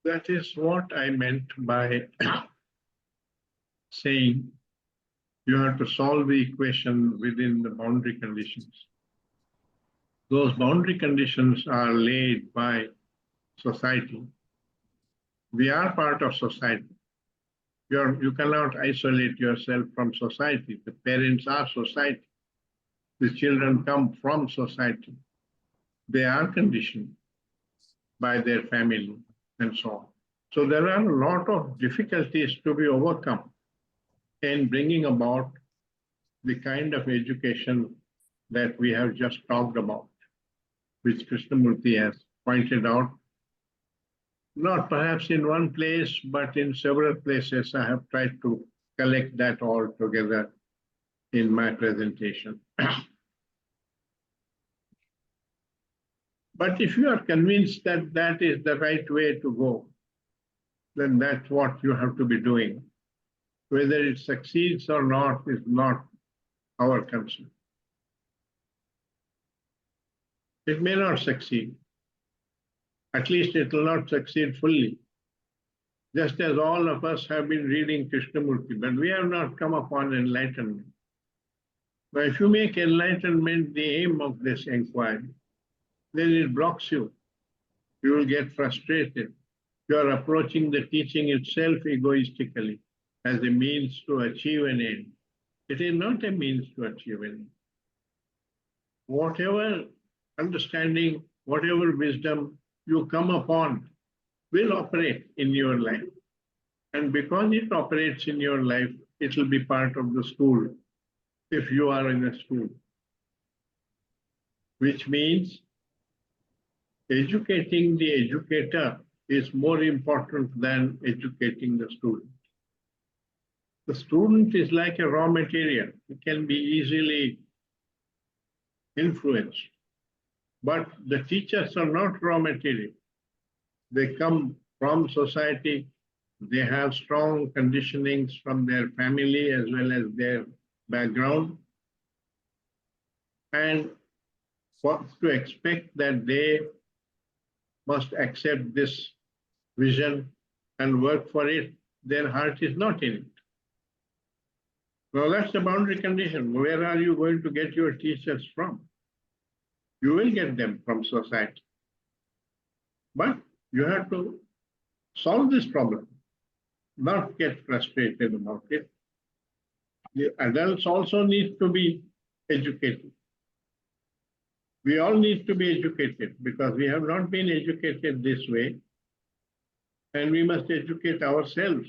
B: That is what I meant by saying you have to solve the equation within the boundary conditions. Those boundary conditions are laid by society. We are part of society. You cannot isolate yourself from society. The parents are society. The children come from society. They are conditioned by their family and so on. So there are a lot of difficulties to be overcome in bringing about the kind of education that we have just talked about, which Krishnamurti has pointed out, not perhaps in one place, but in several places. I have tried to collect that all together in my presentation. But if you are convinced that that is the right way to go, then that's what you have to be doing. Whether it succeeds or not is not our concern. It may not succeed. At least it will not succeed fully. Just as all of us have been reading Krishnamurti, but we have not come upon enlightenment. But if you make enlightenment the aim of this inquiry, then it blocks you. You will get frustrated. You are approaching the teaching itself egoistically as a means to achieve an end. It is not a means to achieve an end. Whatever understanding, whatever wisdom you come upon will operate in your life. And because it operates in your life, it will be part of the school, if you are in a school. Which means educating the educator is more important than educating the student. The student is like a raw material. It can be easily influenced. But the teachers are not raw material. They come from society. They have strong conditionings from their family as well as their background. And to expect that they must accept this vision and work for it, their heart is not in it. Well, that's the boundary condition. Where are you going to get your teachers from? You will get them from society. But you have to solve this problem, not get frustrated about it. The adults also need to be educated. We all need to be educated because we have not been educated this way, and we must educate ourselves.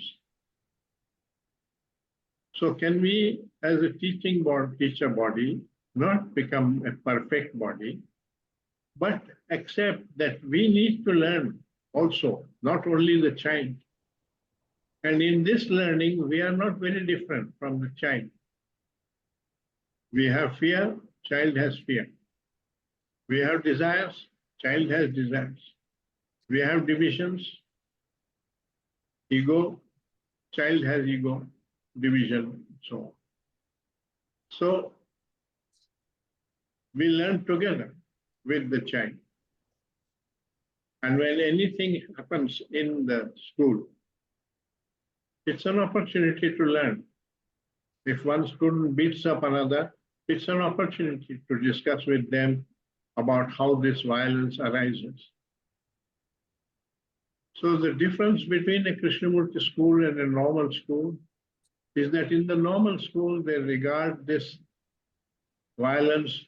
B: So can we, as a teacher body, not become a perfect body, but accept that we need to learn also, not only the child. And in this learning, we are not very different from the child. We have fear, child has fear. We have desires, child has desires. We have divisions, ego, child has ego, division, so on. So we learn together with the child. And when anything happens in the school, it's an opportunity to learn. If one student beats up another, it's an opportunity to discuss with them about how this violence arises. So the difference between a Krishnamurti school and a normal school is that in the normal school, they regard this violence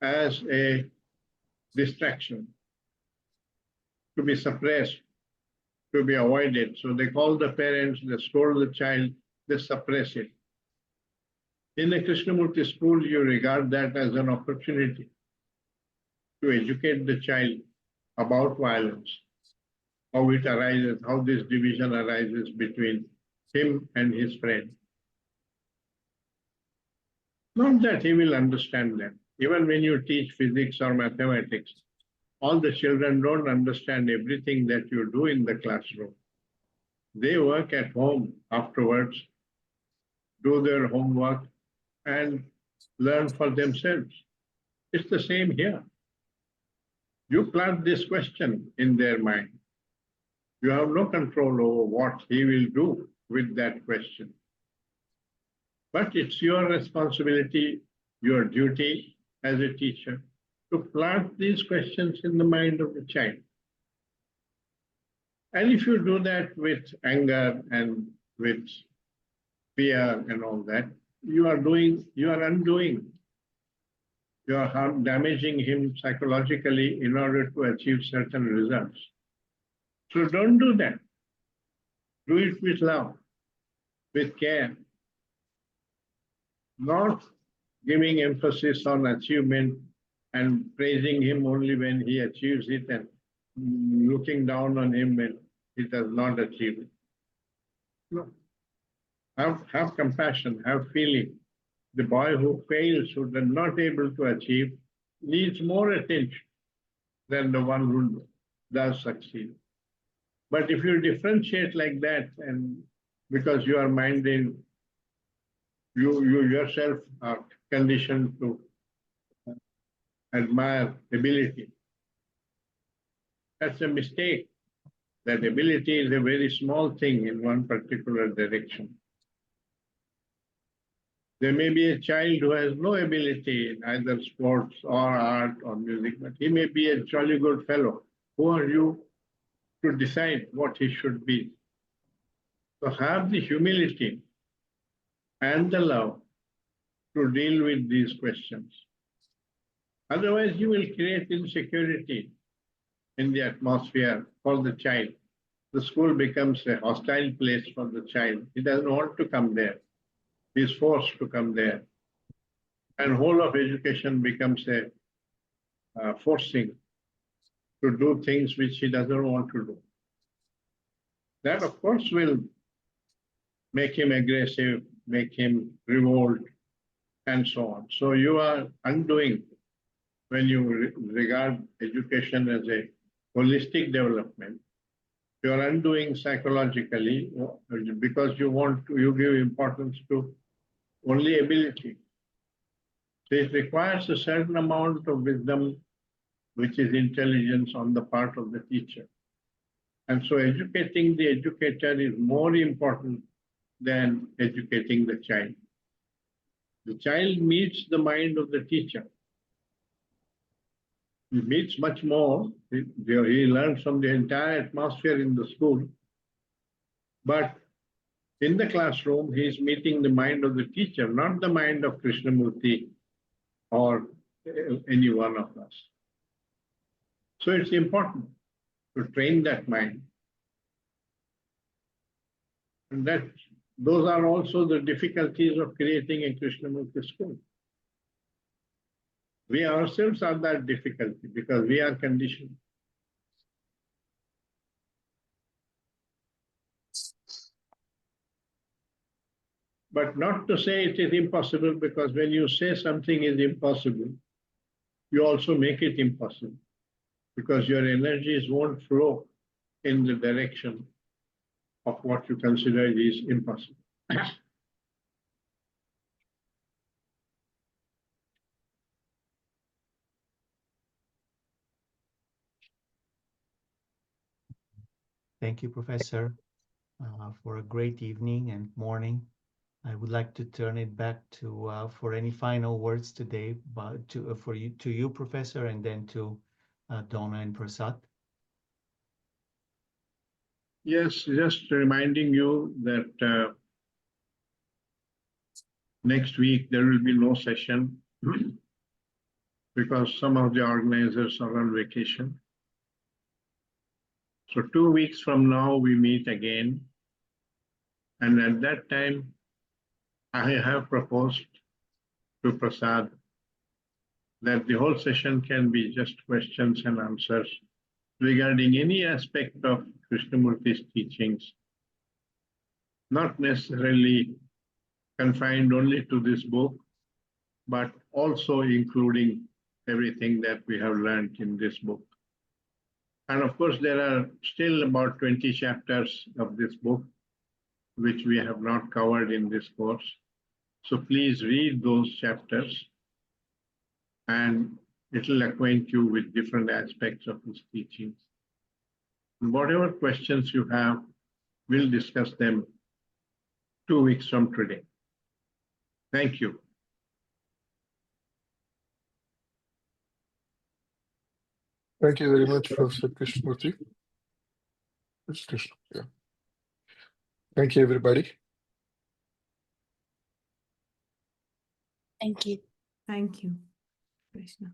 B: as a distraction, to be suppressed, to be avoided. So they call the parents, they scold the child, they suppress it. In a Krishnamurti school, you regard that as an opportunity to educate the child about violence, how it arises, how this division arises between him and his friend. Not that he will understand them. Even when you teach physics or mathematics, all the children don't understand everything that you do in the classroom. They work at home afterwards, do their homework, and learn for themselves. It's the same here. You plant this question in their mind. You have no control over what he will do with that question. But it's your responsibility, your duty as a teacher, to plant these questions in the mind of the child. And if you do that with anger and with fear and all that, you are undoing. You are damaging him psychologically in order to achieve certain results. So don't do that. Do it with love, with care, not giving emphasis on achievement and praising him only when he achieves it and looking down on him when he does not achieve it. No. Have compassion, have feeling. The boy who fails, who is not able to achieve, needs more attention than the one who does succeed. But if you differentiate like that, and because you are minding, you yourself are conditioned to admire ability, that's a mistake. That ability is a very small thing in one particular direction. There may be a child who has no ability in either sports or art or music, but he may be a jolly good fellow. Who are you to decide what he should be? So have the humility and the love to deal with these questions. Otherwise, you will create insecurity in the atmosphere for the child. The school becomes a hostile place for the child. He doesn't want to come there. He is forced to come there. And whole of education becomes a forcing to do things which he doesn't want to do. That, of course, will make him aggressive, make him revolt, and so on. So you are undoing, when you regard education as a holistic development, you are undoing psychologically because you give importance to only ability. So it requires a certain amount of wisdom, which is intelligence on the part of the teacher. And so educating the educator is more important than educating the child. The child meets the mind of the teacher. He meets much more. He learns from the entire atmosphere in the school. But in the classroom, he is meeting the mind of the teacher, not the mind of Krishnamurti or any one of us. So it's important to train that mind. And those are also the difficulties of creating a Krishnamurti school. We ourselves are that difficulty because we are conditioned. But not to say it is impossible, because when you say something is impossible, you also make it impossible, because your energies won't flow in the direction of what you consider is impossible.
C: Thank you, Professor, for a great evening and morning. I would like to turn it back to for any final words today, but to you, Professor, and then to Donna and Prasad.
B: Yes, just reminding you that next week there will be no session because some of the organizers are on vacation. So 2 weeks from now, we meet again. And at that time, I have proposed to Prasad that the whole session can be just questions and answers regarding any aspect of Krishnamurti's teachings, not necessarily confined only to this book, but also including everything that we have learned in this book. And of course, there are still about 20 chapters of this book, which we have not covered in this course. So please read those chapters, and it will acquaint you with different aspects of his teachings. And whatever questions you have, we'll discuss them 2 weeks from today. Thank you.
D: Thank you very much, Professor Krishnamurti. It's Krishna, yeah. Thank you, everybody.
E: Thank you. Thank you, Krishna.